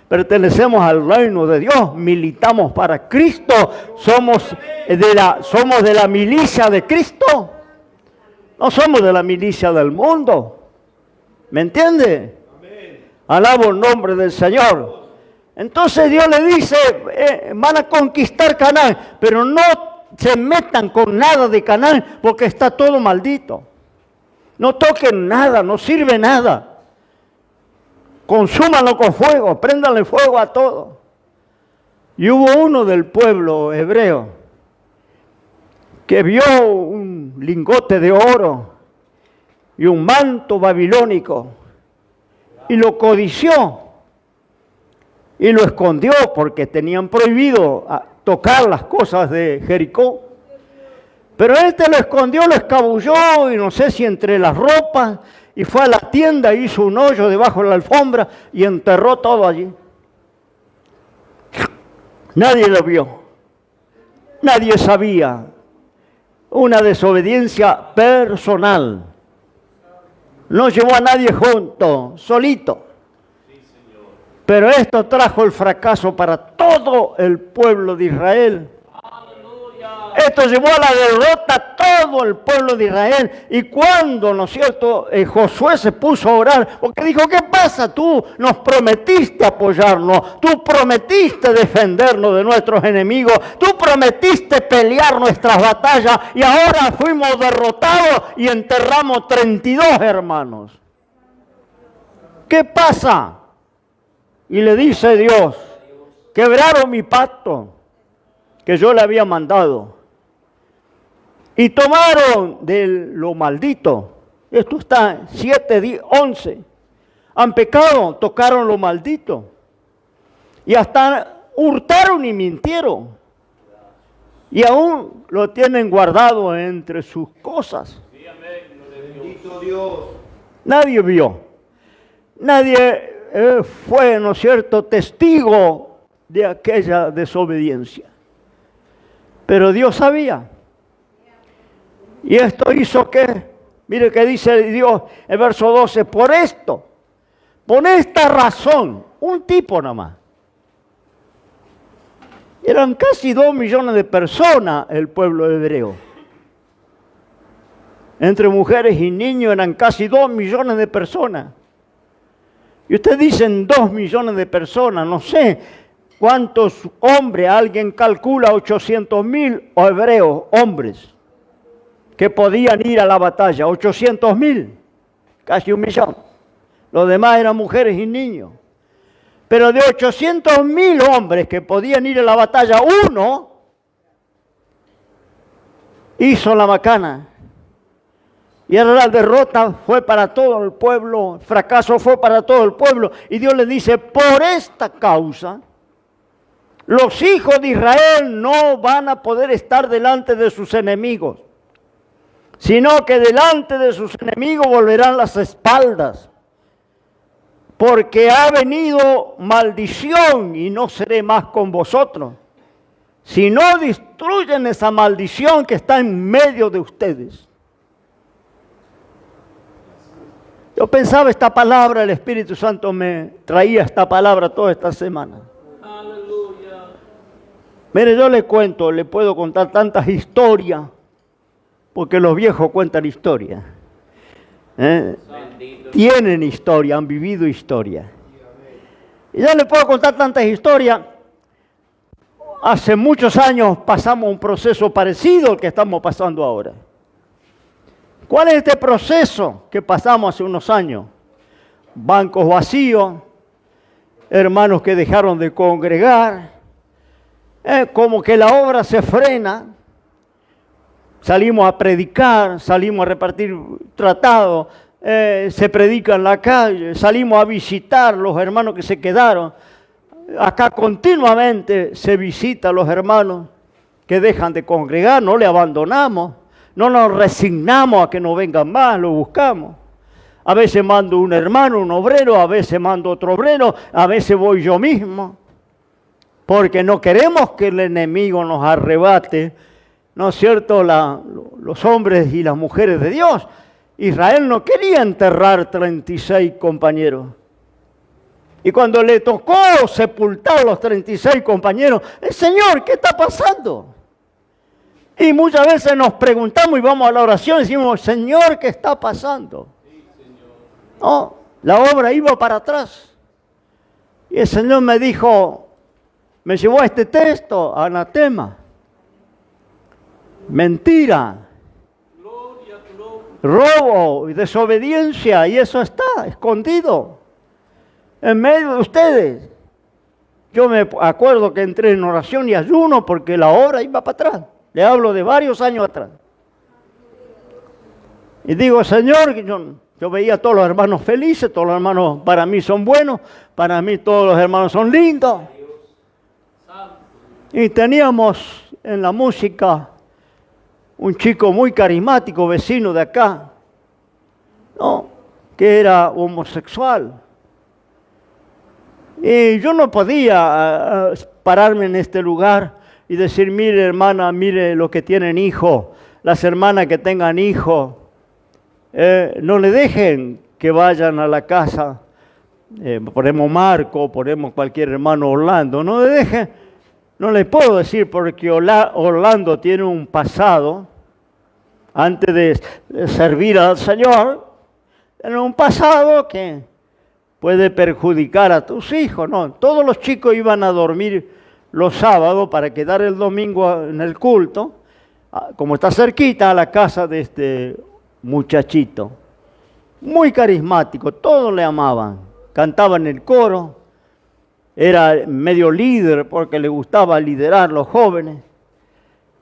Pertenecemos al reino de Dios, militamos para Cristo, somos de la milicia de Cristo, no somos de la milicia del mundo. ¿Me entiende? Alabo el nombre del Señor. Entonces Dios le dice, van a conquistar Canaán, pero no se metan con nada de Canaán porque está todo maldito. No toquen nada, no sirve nada. Consúmanlo con fuego, préndanle fuego a todo. Y hubo uno del pueblo hebreo que vio un lingote de oro y un manto babilónico y lo codició y lo escondió porque tenían prohibido tocar las cosas de Jericó. Pero este lo escondió, lo escabulló y no sé si entre las ropas, y fue a la tienda, hizo un hoyo debajo de la alfombra y enterró todo allí. Nadie lo vio, nadie sabía. Una desobediencia personal. No llevó a nadie junto, solito. Pero esto trajo el fracaso para todo el pueblo de Israel. Esto llevó a la derrota a todo el pueblo de Israel. Y cuando, ¿no es cierto?, Josué se puso a orar, porque dijo, ¿qué pasa? Tú nos prometiste apoyarnos, tú prometiste defendernos de nuestros enemigos, tú prometiste pelear nuestras batallas y ahora fuimos derrotados y enterramos 32 hermanos. ¿Qué pasa? Y le dice Dios, quebraron mi pacto que yo le había mandado y tomaron de lo maldito. Esto está 7:11. Han pecado, tocaron lo maldito y hasta hurtaron y mintieron y aún lo tienen guardado entre sus cosas. Bendito Dios. Nadie vio, nadie fue, ¿no es cierto?, testigo de aquella desobediencia. Pero Dios sabía. Y esto hizo que, mire que dice Dios en verso 12, por esta razón, un tipo nada más. Eran casi 2 millones de personas el pueblo hebreo. Entre mujeres y niños eran casi 2 millones de personas. Y ustedes dicen 2 millones de personas, no sé cuántos hombres, alguien calcula 800,000 hebreos, hombres, que podían ir a la batalla, 800,000, casi 1 millón. Los demás eran mujeres y niños. Pero de 800,000 hombres que podían ir a la batalla, uno hizo la macana. Y ahora la derrota fue para todo el pueblo, el fracaso fue para todo el pueblo. Y Dios le dice, por esta causa, los hijos de Israel no van a poder estar delante de sus enemigos, sino que delante de sus enemigos volverán las espaldas, porque ha venido maldición y no seré más con vosotros, si no destruyen esa maldición que está en medio de ustedes. Yo pensaba esta palabra, el Espíritu Santo me traía esta palabra toda esta semana. Aleluya. Mire, yo le cuento, le puedo contar tantas historias, porque los viejos cuentan historias. Tienen historia, han vivido historia. Y ya le puedo contar tantas historias. Hace muchos años pasamos un proceso parecido al que estamos pasando ahora. ¿Cuál es este proceso que pasamos hace unos años? Bancos vacíos, hermanos que dejaron de congregar, como que la obra se frena. Salimos a predicar, salimos a repartir tratados, se predica en la calle, salimos a visitar los hermanos que se quedaron. Acá continuamente se visita a los hermanos que dejan de congregar, no le abandonamos. No nos resignamos a que no vengan más, lo buscamos. A veces mando un hermano, un obrero, a veces mando otro obrero, a veces voy yo mismo. Porque no queremos que el enemigo nos arrebate, ¿no es cierto?, los hombres y las mujeres de Dios. Israel no quería enterrar 36 compañeros. Y cuando le tocó sepultar a los 36 compañeros, Señor, ¿qué está pasando? Y muchas veces nos preguntamos y vamos a la oración y decimos, Señor, ¿qué está pasando? No, la obra iba para atrás. Y el Señor me dijo, me llevó a este texto, anatema, mentira, robo y desobediencia, y eso está escondido en medio de ustedes. Yo me acuerdo que entré en oración y ayuno porque la obra iba para atrás. Le hablo de varios años atrás. Y digo, Señor, yo veía a todos los hermanos felices, todos los hermanos para mí son buenos, para mí todos los hermanos son lindos. Y teníamos en la música un chico muy carismático, vecino de acá, ¿no?, que era homosexual. Y yo no podía pararme en este lugar y decir, mire hermana, mire lo que tienen hijos, las hermanas que tengan hijos, no le dejen que vayan a la casa, ponemos Marco, ponemos cualquier hermano Orlando, no No le puedo decir porque Orlando tiene un pasado, antes de servir al Señor, tiene un pasado que puede perjudicar a tus hijos. No, todos los chicos iban a dormir los sábados para quedar el domingo en el culto, como está cerquita a la casa de este muchachito. Muy carismático, todos le amaban, cantaba en el coro, era medio líder porque le gustaba liderar a los jóvenes.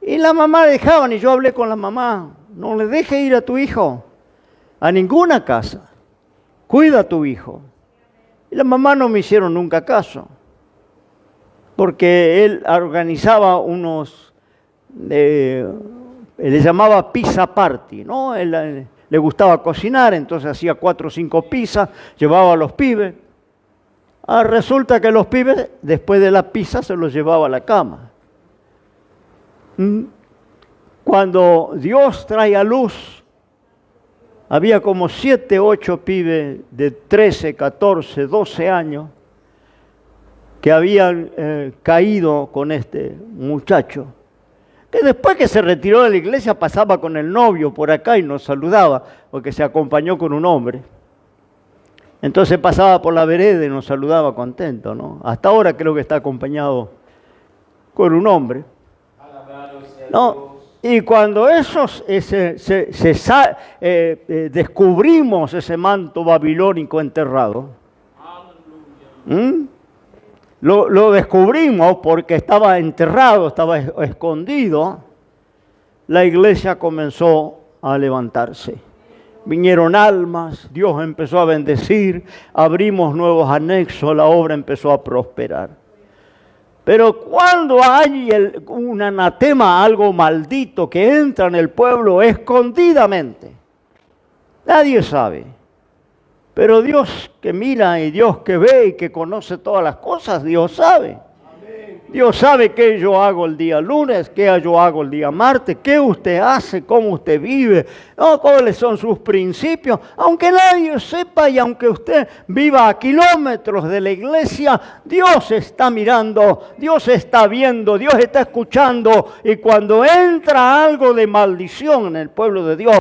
Y la mamá dejaban, y yo hablé con la mamá, no le deje ir a tu hijo a ninguna casa, cuida a tu hijo. Y la mamá no me hicieron nunca caso, porque él organizaba unos, le llamaba pizza party, ¿no? Él le gustaba cocinar, entonces hacía 4 o 5 pizzas, llevaba a los pibes. Resulta que los pibes, después de la pizza, se los llevaba a la cama. Cuando Dios trae a luz, había como 7, 8 pibes de 13, 14, 12 años que habían caído con este muchacho, que después que se retiró de la iglesia pasaba con el novio por acá y nos saludaba, porque se acompañó con un hombre. Entonces pasaba por la vereda y nos saludaba contento, ¿no? Hasta ahora creo que está acompañado con un hombre. No, y cuando descubrimos ese manto babilónico enterrado, lo descubrimos porque estaba enterrado, estaba escondido, la iglesia comenzó a levantarse. Vinieron almas, Dios empezó a bendecir, abrimos nuevos anexos, la obra empezó a prosperar. Pero cuando hay un anatema, algo maldito que entra en el pueblo escondidamente, nadie sabe. Pero Dios que mira y Dios que ve y que conoce todas las cosas, Dios sabe. Dios sabe qué yo hago el día lunes, qué yo hago el día martes, qué usted hace, cómo usted vive, ¿no? Cuáles son sus principios. Aunque nadie sepa y aunque usted viva a kilómetros de la iglesia, Dios está mirando, Dios está viendo, Dios está escuchando. Y cuando entra algo de maldición en el pueblo de Dios,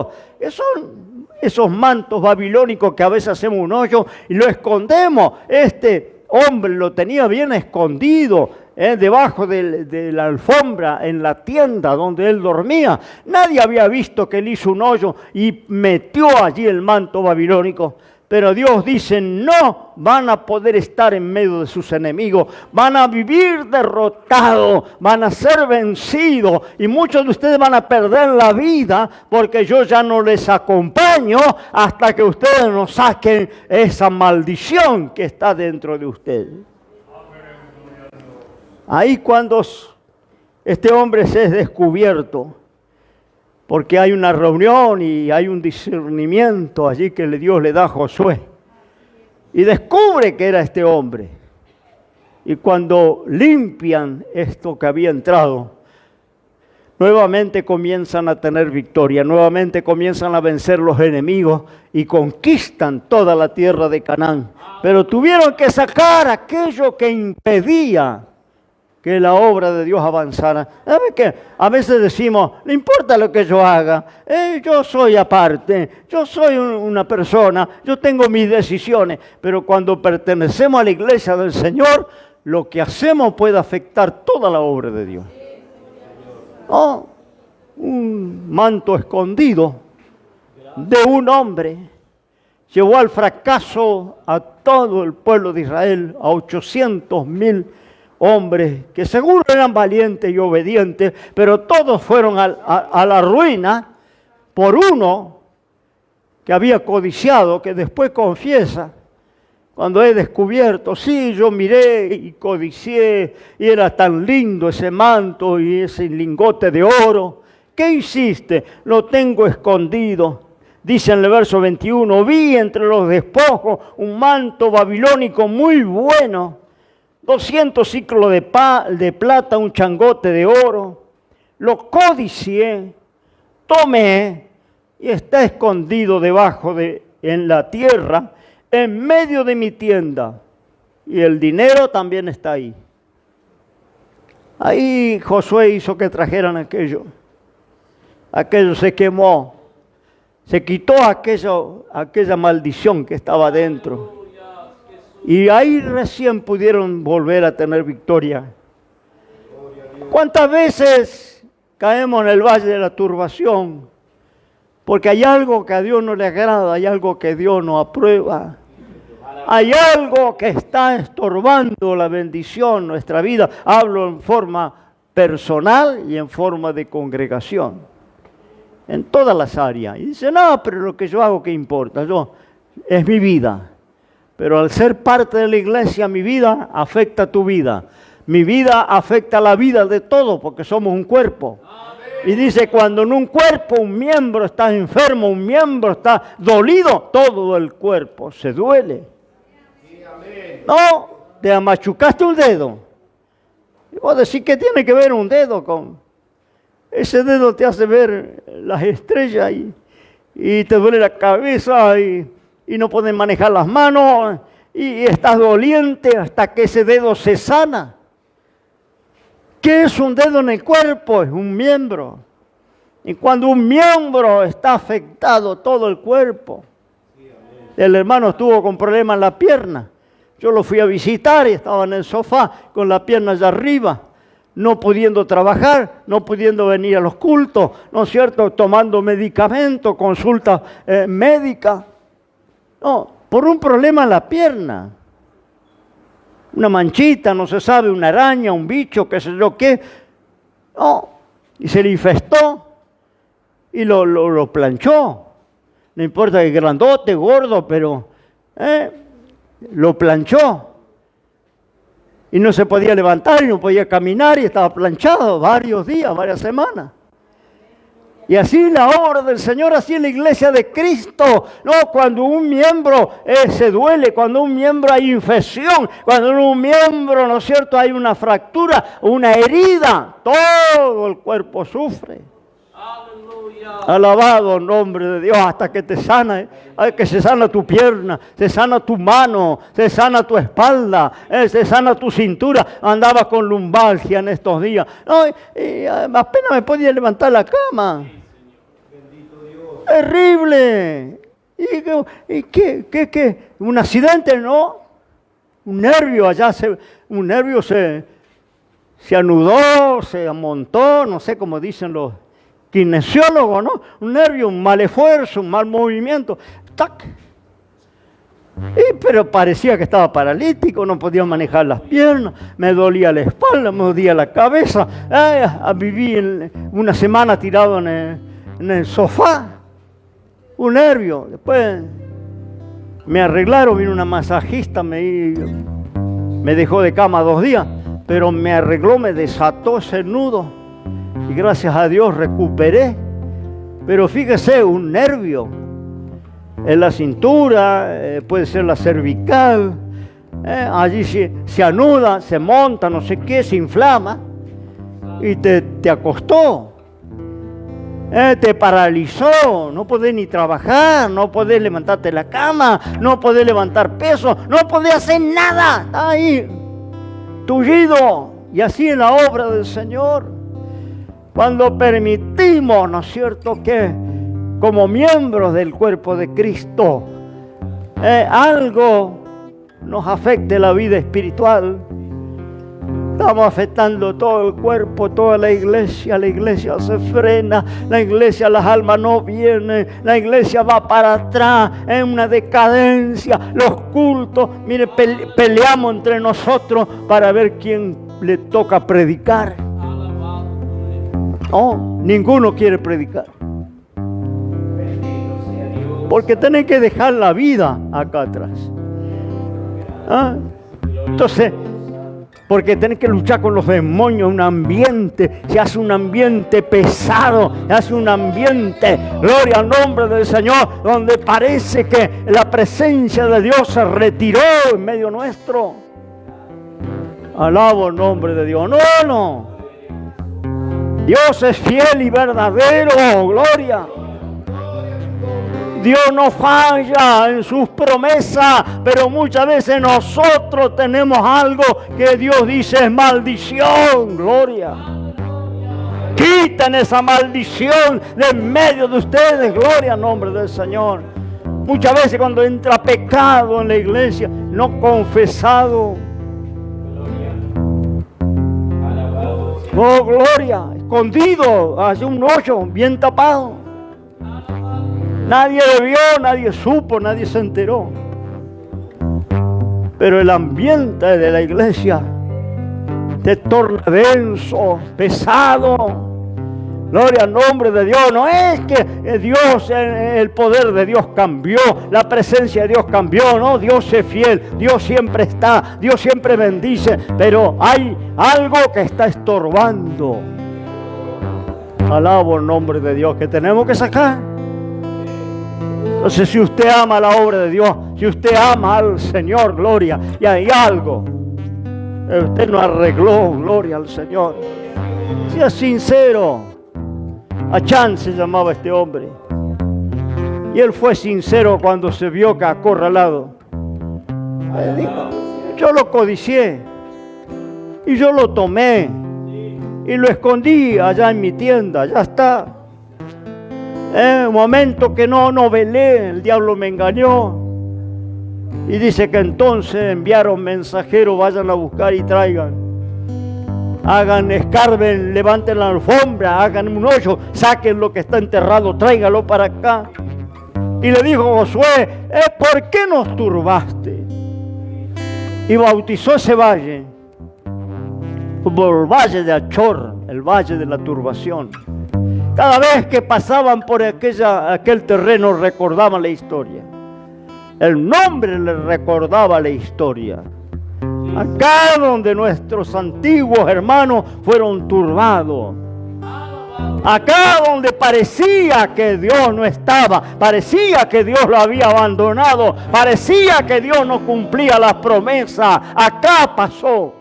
esos mantos babilónicos que a veces hacemos un hoyo y lo escondemos. Este hombre lo tenía bien escondido, debajo de la alfombra en la tienda donde él dormía. Nadie había visto que él hizo un hoyo y metió allí el manto babilónico. Pero Dios dice, no van a poder estar en medio de sus enemigos, van a vivir derrotados, van a ser vencidos y muchos de ustedes van a perder la vida porque yo ya no les acompaño hasta que ustedes no saquen esa maldición que está dentro de ustedes. Ahí cuando este hombre se es descubierto, porque hay una reunión y hay un discernimiento allí que Dios le da a Josué, y descubre que era este hombre. Y cuando limpian esto que había entrado, nuevamente comienzan a tener victoria, nuevamente comienzan a vencer los enemigos y conquistan toda la tierra de Canaán. Pero tuvieron que sacar aquello que impedía que la obra de Dios avanzara. ¿Sabe qué? A veces decimos, no importa lo que yo haga, yo soy aparte, yo soy una persona, yo tengo mis decisiones, pero cuando pertenecemos a la iglesia del Señor, lo que hacemos puede afectar toda la obra de Dios. Oh, un manto escondido de un hombre llevó al fracaso a todo el pueblo de Israel, a 800,000 hombres que seguro eran valientes y obedientes, pero todos fueron a la ruina por uno que había codiciado, que después confiesa, cuando he descubierto, sí, yo miré y codicié, y era tan lindo ese manto y ese lingote de oro. ¿Qué hiciste? Lo tengo escondido. Dice en el verso 21, vi entre los despojos un manto babilónico muy bueno, 200 ciclos de plata, un changote de oro. Lo codicié, tomé y está escondido en la tierra, en medio de mi tienda. Y el dinero también está ahí. Ahí Josué hizo que trajeran aquello. Aquello se quemó. Se quitó aquella maldición que estaba dentro. Y ahí recién pudieron volver a tener victoria. ¿Cuántas veces caemos en el valle de la turbación? Porque hay algo que a Dios no le agrada, hay algo que Dios no aprueba. Hay algo que está estorbando la bendición, nuestra vida. Hablo en forma personal y en forma de congregación. En todas las áreas. Y dice, no, pero lo que yo hago, ¿qué importa? Es mi vida. Pero al ser parte de la iglesia, mi vida afecta a tu vida. Mi vida afecta a la vida de todos, porque somos un cuerpo. Y dice, cuando en un cuerpo un miembro está enfermo, un miembro está dolido, todo el cuerpo se duele. No, te machucaste un dedo. Y vos decís, ¿qué tiene que ver un dedo con...? Ese dedo te hace ver las estrellas y te duele la cabeza y no puedes manejar las manos y estás doliente hasta que ese dedo se sana. ¿Qué es un dedo en el cuerpo? Es un miembro. Y cuando un miembro está afectado, todo el cuerpo. El hermano estuvo con problemas en la pierna. Yo lo fui a visitar y estaba en el sofá con la pierna allá arriba, no pudiendo trabajar, no pudiendo venir a los cultos, ¿no es cierto? Tomando medicamentos, consultas médicas. No, por un problema en la pierna. Una manchita, no se sabe, una araña, un bicho, qué sé yo qué. No, y se le infestó y lo planchó. No importa que grandote, gordo, pero lo planchó. Y no se podía levantar y no podía caminar y estaba planchado varios días, varias semanas. Y así la obra del Señor, así en la iglesia de Cristo. No, cuando un miembro se duele, cuando un miembro hay infección, cuando en un miembro, ¿no es cierto?, hay una fractura, una herida, todo el cuerpo sufre. Alabado el nombre de Dios hasta que te sana, que se sana tu pierna, se sana tu mano, se sana tu espalda, se sana tu cintura. Andaba con lumbalgia en estos días. No, apenas me podía levantar la cama. Terrible. ¿Y qué? ¿Un accidente? No. Un nervio allá, un nervio se anudó, se amontó, no sé cómo dicen los kinesiólogo, ¿no? Un nervio, un mal esfuerzo, un mal movimiento. ¡Tac! Pero parecía que estaba paralítico, no podía manejar las piernas, me dolía la espalda, me dolía la cabeza. Viví una semana tirado en el sofá. Un nervio. Después me arreglaron, vino una masajista, me dejó de cama 2 días, pero me arregló, me desató ese nudo. Y gracias a Dios recuperé. Pero fíjese, un nervio en la cintura, puede ser la cervical, allí se anuda, se monta, no sé qué, se inflama y te acostó, te paralizó, no podés ni trabajar, no podés levantarte de la cama, no podés levantar peso, no podés hacer nada, está ahí, tullido. Y así en la obra del Señor. Cuando permitimos, ¿no es cierto?, que como miembros del cuerpo de Cristo algo nos afecte la vida espiritual, estamos afectando todo el cuerpo, toda la iglesia se frena, la iglesia, las almas no vienen, la iglesia va para atrás, en una decadencia, los cultos, mire, peleamos entre nosotros para ver quién le toca predicar. No, ninguno quiere predicar. Porque tienen que dejar la vida acá atrás. Entonces, porque tienen que luchar con los demonios, un ambiente, se hace un ambiente pesado, se hace un ambiente, gloria al nombre del Señor, donde parece que la presencia de Dios se retiró en medio nuestro. Alabo el nombre de Dios. No. Dios es fiel y verdadero, gloria. Dios no falla en sus promesas, pero muchas veces nosotros tenemos algo que Dios dice es maldición. Gloria. Quitan esa maldición de en medio de ustedes. Gloria al nombre del Señor. Muchas veces cuando entra pecado en la iglesia, no confesado. Oh, gloria. Escondido, hacia un hoyo, bien tapado. Nadie le vio, nadie supo, nadie se enteró. Pero el ambiente de la iglesia te torna denso, pesado. Gloria al nombre de Dios. No es que Dios, el poder de Dios cambió, la presencia de Dios cambió, no, Dios es fiel, Dios siempre está, Dios siempre bendice, pero hay algo que está estorbando. Alabo el nombre de Dios que tenemos que sacar. Entonces, si usted ama la obra de Dios, si usted ama al Señor, gloria, y hay algo, usted no arregló, gloria al Señor. Sea sincero. Achán se llamaba este hombre. Y él fue sincero cuando se vio que acorralado. Él dijo, yo lo codicié. Y yo lo tomé. Y lo escondí allá en mi tienda. Ya está. Un momento que no velé, el diablo me engañó. Y dice que entonces enviaron mensajeros, vayan a buscar y traigan. Hagan, escarben, levanten la alfombra, hagan un hoyo, saquen lo que está enterrado, tráigalo para acá. Y le dijo Josué, ¿por qué nos turbaste? Y bautizó ese valle, por el valle de Achor, el valle de la turbación. Cada vez que pasaban por aquel terreno recordaban la historia. El nombre le recordaba la historia. Acá donde nuestros antiguos hermanos fueron turbados. Acá donde parecía que Dios no estaba, parecía que Dios lo había abandonado, parecía que Dios no cumplía las promesas. Acá pasó.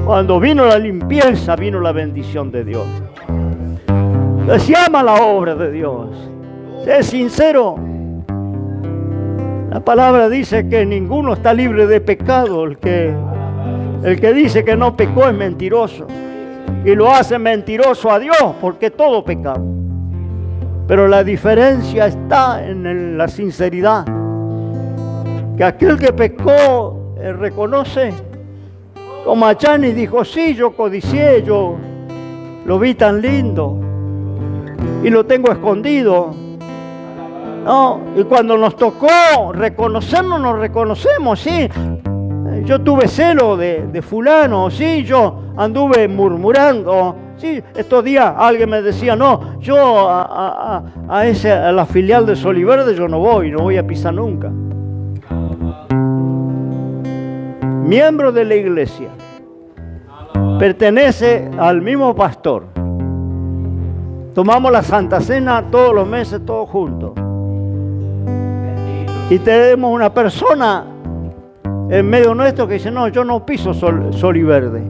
Cuando vino la limpieza, vino la bendición de Dios. Se ama la obra de Dios. Sé sincero. La palabra dice que ninguno está libre de pecado. El que dice que no pecó es mentiroso. Y lo hace mentiroso a Dios porque todo pecado. Pero la diferencia está en la sinceridad. Que aquel que pecó reconoce. Como Achán y dijo, sí, yo codicié, yo lo vi tan lindo. Y lo tengo escondido. No, y cuando nos tocó reconocernos, nos reconocemos, sí. Yo tuve celo de fulano, sí, yo anduve murmurando, sí. Estos días alguien me decía, no, yo a la filial de Soliverde yo no voy a pisar nunca. Miembro de la iglesia, pertenece al mismo pastor. Tomamos la Santa Cena todos los meses, todos juntos. Y tenemos una persona en medio nuestro que dice, no, yo no piso Soliverde.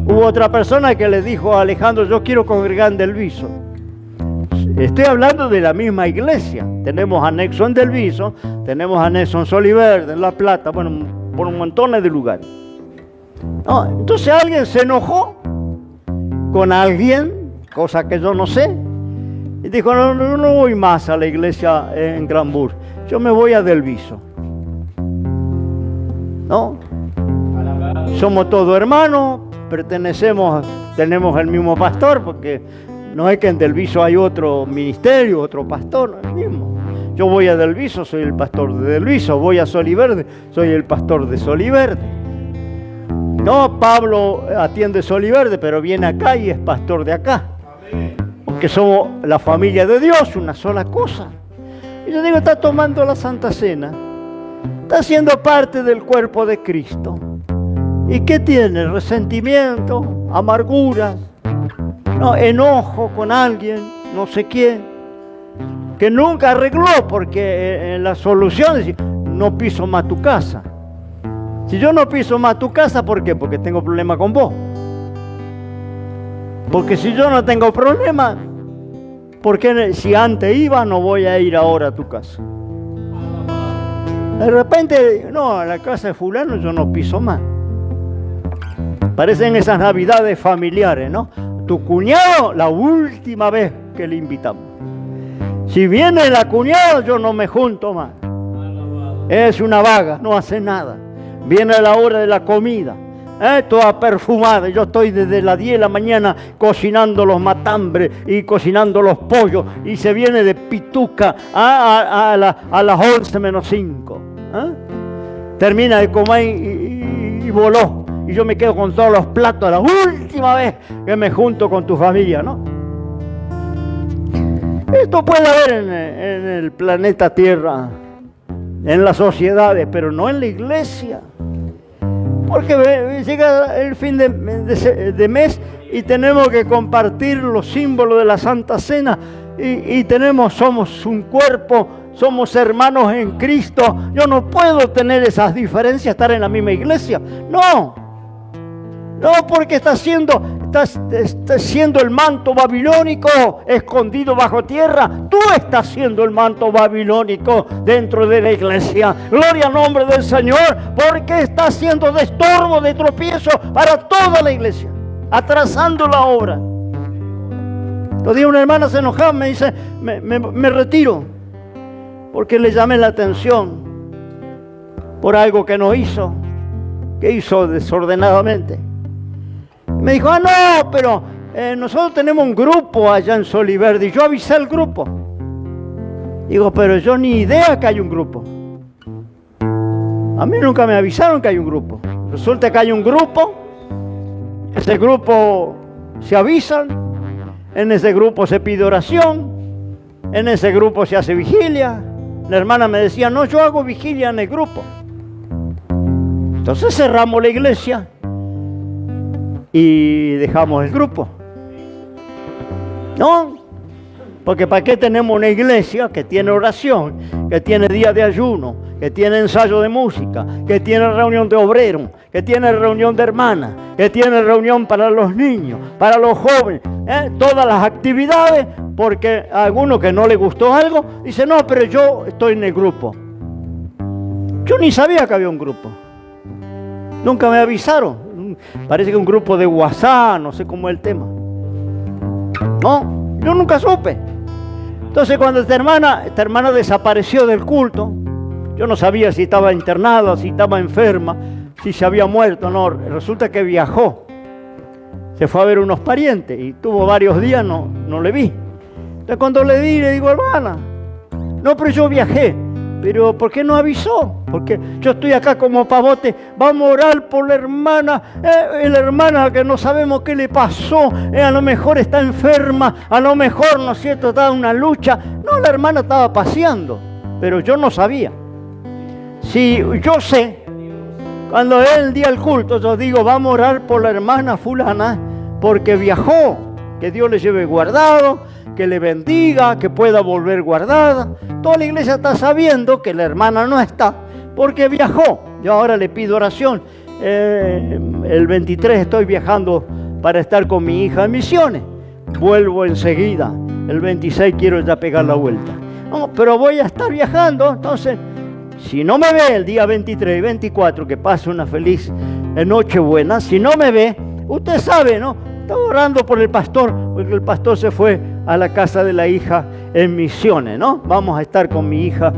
Hubo otra persona que le dijo a Alejandro, yo quiero congregar en Delviso. Estoy hablando de la misma iglesia. Tenemos anexo en Delviso, tenemos anexo en Soliverde, en La Plata, bueno, por un montón de lugares. No, entonces alguien se enojó con alguien, cosa que yo no sé, y dijo, no voy más a la iglesia en Granbur. Yo me voy a Delviso. ¿No? Somos todos hermanos, tenemos el mismo pastor, porque no es que en Delviso hay otro ministerio, otro pastor, no es el mismo. Yo voy a Delviso, soy el pastor de Delviso, voy a Soliverde, soy el pastor de Soliverde. No, Pablo atiende Soliverde, pero viene acá y es pastor de acá. Porque somos la familia de Dios, una sola cosa. Y yo digo, está tomando la Santa Cena, está siendo parte del cuerpo de Cristo. ¿Y qué tiene? Resentimiento, amargura, no, enojo con alguien, no sé quién, que nunca arregló, porque en la solución es decir, no piso más tu casa. Si yo no piso más tu casa, ¿por qué? Porque tengo problema con vos. Porque si yo no tengo problema, ¿por qué si antes iba no voy a ir ahora a tu casa? De repente, no, a la casa de fulano yo no piso más. Parecen esas navidades familiares, ¿no? Tu cuñado, la última vez que le invitamos. Si viene la cuñada, yo no me junto más. Es una vaga, no hace nada. Viene la hora de la comida, toda perfumada. Yo estoy desde las 10 de la mañana cocinando los matambres y cocinando los pollos. Y se viene de pituca a las 11 menos 5. Termina de comer y voló. Y yo me quedo con todos los platos la última vez que me junto con tu familia, ¿no? Esto puede haber en el planeta Tierra, en las sociedades, pero no en la iglesia. Porque llega el fin de mes y tenemos que compartir los símbolos de la Santa Cena y somos un cuerpo, somos hermanos en Cristo. Yo no puedo tener esas diferencias, estar en la misma iglesia. No, porque está siendo el manto babilónico escondido bajo tierra. Tú estás siendo el manto babilónico dentro de la iglesia. Gloria al nombre del Señor, porque estás siendo de estorbo, de tropiezo para toda la iglesia, atrasando la obra. Otro día una hermana se enojaba, me dice, me retiro, porque le llamé la atención por algo que no hizo, que hizo desordenadamente. Me dijo, no, pero nosotros tenemos un grupo allá en Soliverde y yo avisé al grupo. Digo, pero yo ni idea que hay un grupo. A mí nunca me avisaron que hay un grupo. Resulta que hay un grupo, ese grupo se avisan, en ese grupo se pide oración, en ese grupo se hace vigilia. La hermana me decía, no, yo hago vigilia en el grupo. Entonces cerramos la iglesia y dejamos el grupo. No, porque ¿para qué tenemos una iglesia que tiene oración, que tiene día de ayuno, que tiene ensayo de música, que tiene reunión de obreros, que tiene reunión de hermanas, que tiene reunión para los niños, para los jóvenes, todas las actividades? Porque a alguno que no le gustó algo, dice, no, pero yo estoy en el grupo. Yo ni sabía que había un grupo. Nunca me avisaron. Parece que un grupo de WhatsApp, no sé cómo es el tema. No, yo nunca supe. Entonces cuando esta hermana desapareció del culto, yo no sabía si estaba internada, si estaba enferma, si se había muerto. No, resulta que viajó. Se fue a ver unos parientes y tuvo varios días, no le vi. Entonces cuando le vi, le digo, hermana, no, pero yo viajé. Pero ¿por qué no avisó? Porque yo estoy acá como pavote. Vamos a orar por la hermana que no sabemos qué le pasó. A lo mejor está enferma, a lo mejor, ¿no es cierto?, está en una lucha. No, la hermana estaba paseando, pero yo no sabía. Si yo sé, cuando es el día del culto, yo digo, vamos a orar por la hermana fulana, porque viajó, que Dios le lleve guardado, que le bendiga, que pueda volver guardada. Toda la iglesia está sabiendo que la hermana no está porque viajó. Yo ahora le pido oración. El 23 estoy viajando para estar con mi hija en Misiones. Vuelvo enseguida. El 26 quiero ya pegar la vuelta. No, pero voy a estar viajando. Entonces, si no me ve el día 23 y 24, que pase una feliz Nochebuena. Si no me ve, usted sabe, ¿no? Estaba orando por el pastor, porque el pastor se fue a la casa de la hija en Misiones, ¿no? Vamos a estar con mi hija,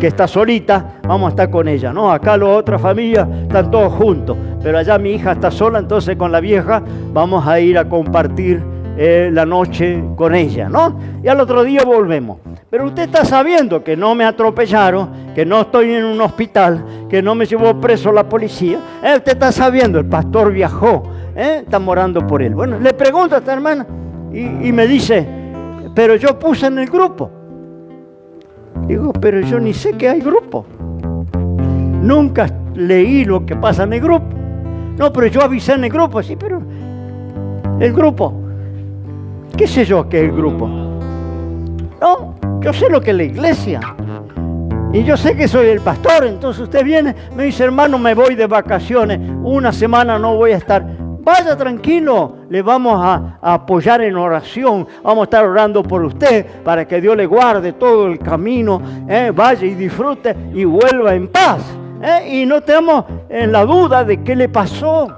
que está solita, vamos a estar con ella, ¿no? Acá las otras familias están todos juntos, pero allá mi hija está sola, entonces con la vieja vamos a ir a compartir la noche con ella, ¿no? Y al otro día volvemos. Pero usted está sabiendo que no me atropellaron, que no estoy en un hospital, que no me llevó preso la policía. Usted está sabiendo, el pastor viajó, estamos orando por él. Bueno, le pregunto a esta hermana y me dice, pero yo puse en el grupo. Digo, pero yo ni sé que hay grupo. Nunca leí lo que pasa en el grupo. No, pero yo avisé en el grupo. Sí, pero el grupo, ¿qué sé yo qué es el grupo? No, yo sé lo que es la iglesia. Y yo sé que soy el pastor. Entonces usted viene, me dice, hermano, me voy de vacaciones, una semana no voy a estar. vaya tranquilo, le vamos a apoyar en oración, vamos a estar orando por usted para que Dios le guarde todo el camino, vaya y disfrute y vuelva en paz, y no estemos en la duda de qué le pasó.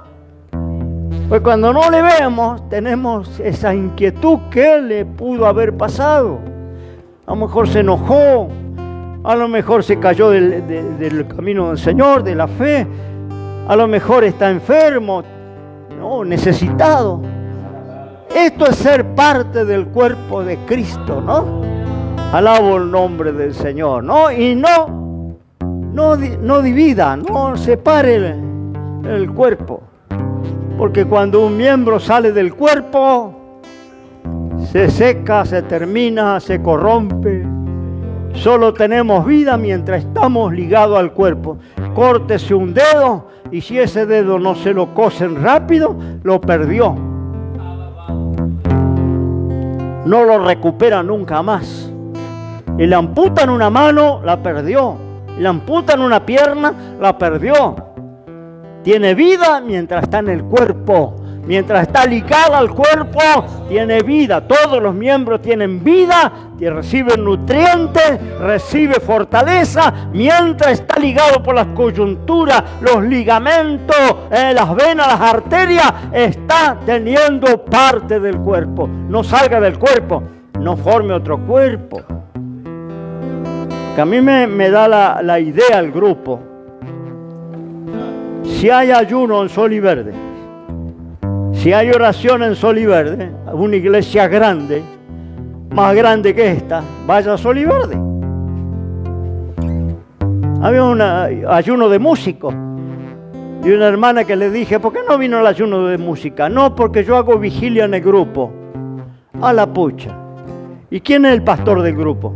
Pues cuando no le vemos, tenemos esa inquietud, ¿qué le pudo haber pasado? A lo mejor se enojó, a lo mejor se cayó del camino del Señor, de la fe, a lo mejor está enfermo, no, necesitado. Esto es ser parte del cuerpo de Cristo, ¿no? Alabo el nombre del Señor, ¿no? Y no divida, no separe el cuerpo. Porque cuando un miembro sale del cuerpo, se seca, se termina, se corrompe. Solo tenemos vida mientras estamos ligados al cuerpo. Córtese un dedo y si ese dedo no se lo cosen rápido, lo perdió. No lo recupera nunca más. Y le amputan una mano, la perdió. Y le amputan una pierna, la perdió. Tiene vida mientras está en el cuerpo. Mientras está ligada al cuerpo, tiene vida. Todos los miembros tienen vida, que reciben nutrientes, recibe fortaleza, mientras está ligado por las coyunturas, los ligamentos, las venas, las arterias, está teniendo parte del cuerpo. No salga del cuerpo, no forme otro cuerpo. Que a mí me da la idea el grupo. Si hay ayuno en Sol y Verde, si hay oración en Sol y Verde, una iglesia grande, más grande que esta, vaya a Sol y Verde. Había un ayuno de músicos y una hermana que le dije, ¿por qué no vino el ayuno de música? No, porque yo hago vigilia en el grupo. A la pucha. ¿Y quién es el pastor del grupo?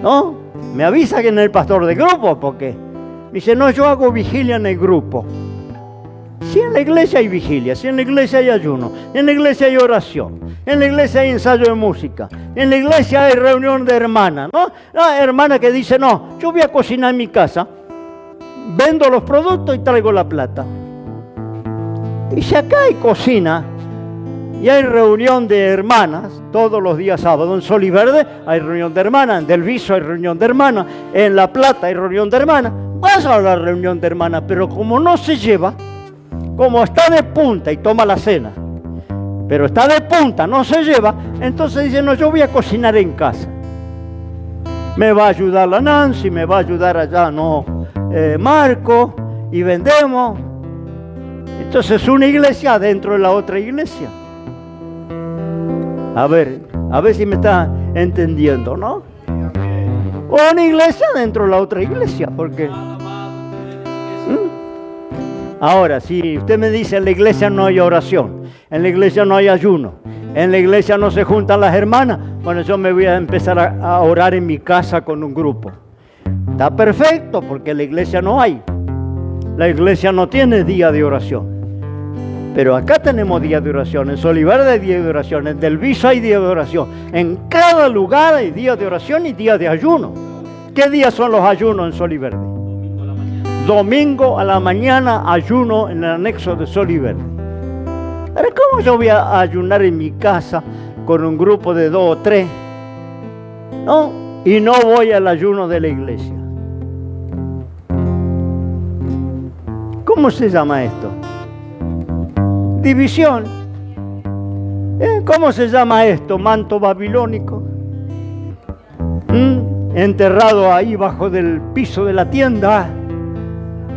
¿No? Me avisa quién es el pastor del grupo, porque me dice, no, yo hago vigilia en el grupo. Si en la iglesia hay vigilia, si en la iglesia hay ayuno, en la iglesia hay oración, en la iglesia hay ensayo de música, en la iglesia hay reunión de hermanas, ¿no? La hermana que dice, no, yo voy a cocinar en mi casa, vendo los productos y traigo la plata. Y si acá hay cocina y hay reunión de hermanas, todos los días sábados, en Sol y Verde hay reunión de hermanas, en Del Viso hay reunión de hermanas, en La Plata hay reunión de hermanas, vas a la reunión de hermanas, pero como no se lleva, como está de punta y toma la cena, pero está de punta, no se lleva, entonces dice, no, yo voy a cocinar en casa. Me va a ayudar la Nancy, me va a ayudar allá, no, Marco, y vendemos. Entonces una iglesia dentro de la otra iglesia. A ver si me está entendiendo, ¿no? O una iglesia dentro de la otra iglesia, porque... Ahora, si usted me dice en la iglesia no hay oración, en la iglesia no hay ayuno, en la iglesia no se juntan las hermanas, bueno, yo me voy a empezar a orar en mi casa con un grupo. Está perfecto, porque en la iglesia no hay. La iglesia no tiene día de oración. Pero acá tenemos día de oración, en Sol y Verde hay día de oración, en Del Viso hay día de oración. En cada lugar hay día de oración y día de ayuno. ¿Qué días son los ayunos en Sol y Verde? Domingo a la mañana ayuno en el anexo de Sol y Verde. Ahora, ¿cómo yo voy a ayunar en mi casa con un grupo de 2 o 3? ¿No? Y no voy al ayuno de la iglesia. ¿Cómo se llama esto? División. ¿Cómo se llama esto? Manto babilónico. Enterrado ahí bajo del piso de la tienda.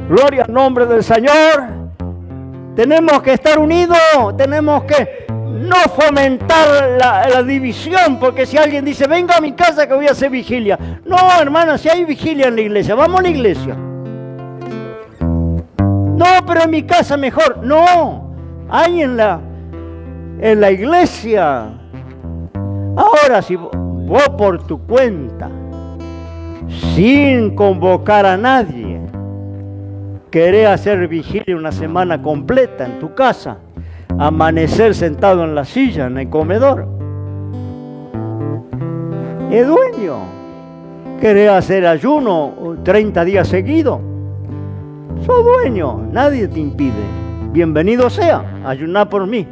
Gloria al nombre del Señor. Tenemos que estar unidos, tenemos que no fomentar la división, porque si alguien dice, venga a mi casa que voy a hacer vigilia. No, hermana, si hay vigilia en la iglesia, vamos a la iglesia. No, pero en mi casa mejor. No, hay en la iglesia. Ahora, si vos por tu cuenta, sin convocar a nadie, querés hacer vigilia una semana completa en tu casa, amanecer sentado en la silla, en el comedor, es dueño. Querés hacer ayuno 30 días seguidos, sos dueño, nadie te impide. bienvenido sea, ayunar por mí.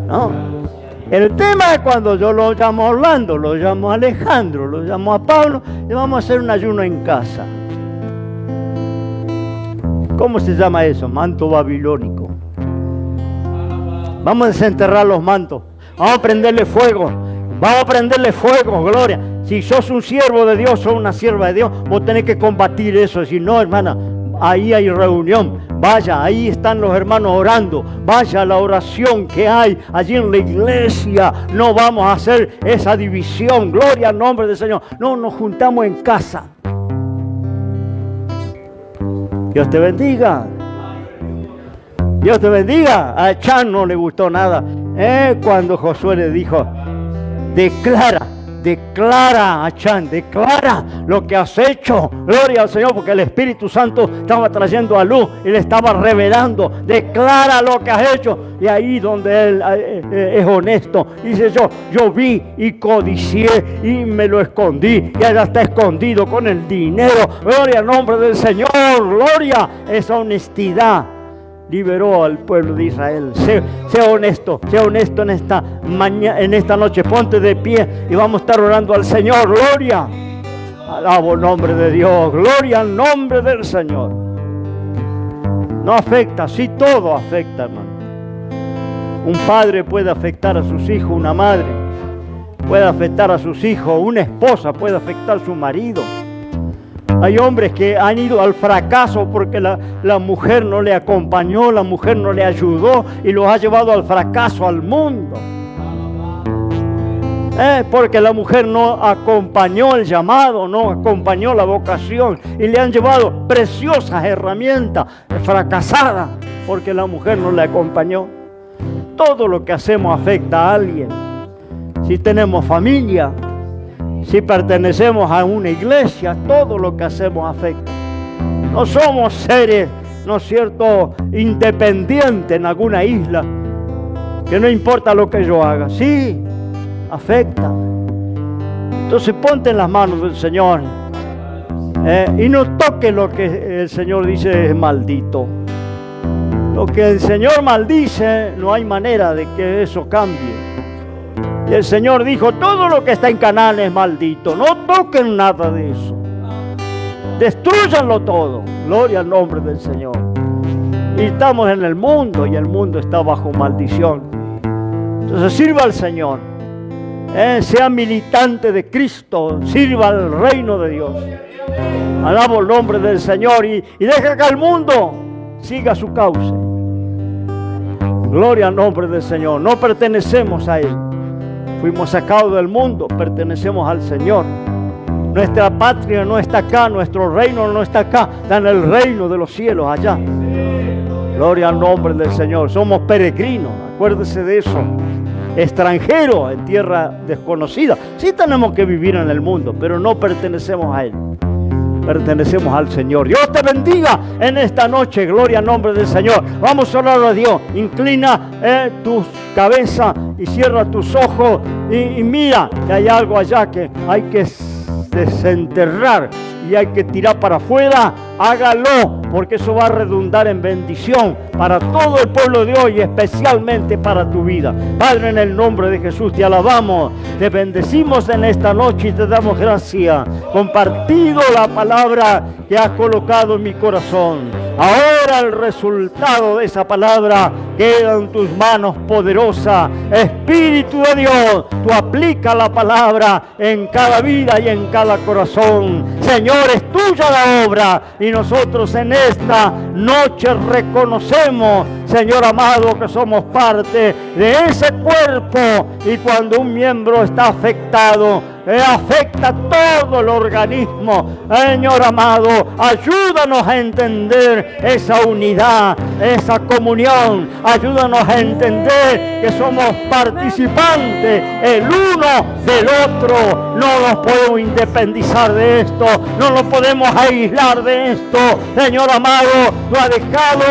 No. El tema es cuando yo lo llamo a Orlando, lo llamo a Alejandro, lo llamo a Pablo y vamos a hacer un ayuno en casa. ¿Cómo se llama eso? Manto babilónico. Vamos a desenterrar los mantos. Vamos a prenderle fuego. Vamos a prenderle fuego, gloria. Si sos un siervo de Dios, sos una sierva de Dios, vos tenés que combatir eso. Si no, hermana, ahí hay reunión. Vaya, ahí están los hermanos orando. Vaya a la oración que hay allí en la iglesia. No vamos a hacer esa división. Gloria al nombre del Señor. No, nos juntamos en casa. Dios te bendiga. Dios te bendiga. A Chan no le gustó nada. Cuando Josué le dijo, declara, Achan, declara lo que has hecho. Gloria al Señor, porque el Espíritu Santo estaba trayendo a luz y le estaba revelando. Declara lo que has hecho. Y ahí donde él es honesto, dice yo vi y codicié y me lo escondí. Y allá está escondido con el dinero. Gloria al nombre del Señor. Gloria. Esa honestidad liberó al pueblo de Israel. Sea honesto en esta noche. Ponte de pie y vamos a estar orando al Señor. Gloria. Alabo el nombre de Dios. Gloria al nombre del Señor. No afecta, sí, todo afecta, hermano. Un padre puede afectar a sus hijos, una madre puede afectar a sus hijos, una esposa puede afectar a su marido. Hay hombres que han ido al fracaso porque la mujer no le acompañó, la mujer no le ayudó y los ha llevado al fracaso, al mundo. Porque la mujer no acompañó el llamado, no acompañó la vocación y le han llevado preciosas herramientas fracasadas porque la mujer no le acompañó. Todo lo que hacemos afecta a alguien. Si tenemos familia, si pertenecemos a una iglesia, todo lo que hacemos afecta. No somos seres, ¿no es cierto?, independientes en alguna isla, que no importa lo que yo haga. Sí, afecta. Entonces ponte en las manos del Señor y no toques lo que el Señor dice es maldito. Lo que el Señor maldice, no hay manera de que eso cambie. Y el Señor dijo, todo lo que está en Canaán es maldito. No toquen nada de eso. Destrúyanlo todo. Gloria al nombre del Señor. Y estamos en el mundo y el mundo está bajo maldición. Entonces sirva al Señor. Sea militante de Cristo. Sirva al reino de Dios. Alabo el nombre del Señor y deja que el mundo siga su cauce. Gloria al nombre del Señor. No pertenecemos a Él. Fuimos sacados del mundo, pertenecemos al Señor. Nuestra patria no está acá, nuestro reino no está acá, está en el reino de los cielos allá. Gloria al nombre del Señor. Somos peregrinos, acuérdese de eso. Extranjeros en tierra desconocida. Sí tenemos que vivir en el mundo, pero no pertenecemos a Él. Pertenecemos al Señor. Dios te bendiga en esta noche. Gloria al nombre del Señor. Vamos a orar a Dios. Inclina tu cabeza y cierra tus ojos y mira que hay algo allá que hay que desenterrar y hay que tirar para afuera. Hágalo, porque eso va a redundar en bendición para todo el pueblo de hoy y especialmente para tu vida. Padre, en el nombre de Jesús te alabamos, te bendecimos en esta noche y te damos gracias. Compartido la palabra que has colocado en mi corazón. Ahora el resultado de esa palabra queda en tus manos poderosas. Espíritu de Dios, tú aplica la palabra en cada vida y en cada corazón. Señor, es tuya la obra y nosotros en esta noche reconocemos, Señor amado, que somos parte de ese cuerpo y cuando un miembro está afectado, afecta todo el organismo. Señor amado, ayúdanos a entender esa unidad, esa comunión. Ayúdanos a entender que somos participantes el uno del otro. No nos podemos independizar de esto, no nos podemos aislar de esto. Señor amado, lo ha dejado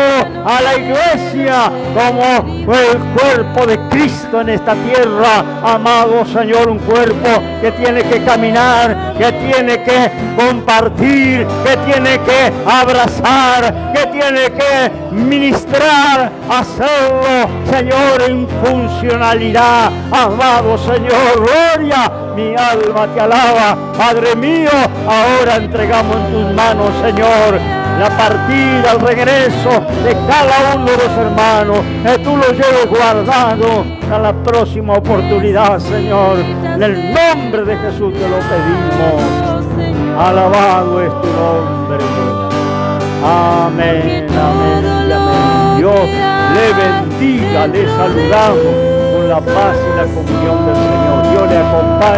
a la iglesia como el cuerpo de Cristo en esta tierra. Amado Señor, un cuerpo que tiene que caminar, que tiene que compartir, que tiene que abrazar, que tiene tiene que ministrar, hacerlo, Señor, en funcionalidad. Amado Señor, gloria, mi alma te alaba. Padre mío, ahora entregamos en tus manos, Señor, la partida, el regreso de cada uno de los hermanos, que tú los lleves guardado a la próxima oportunidad, Señor. En el nombre de Jesús te lo pedimos. Alabado es tu nombre. Amén, amén y amén. Dios le bendiga, le saludamos con la paz y la comunión del Señor. Dios le acompañe.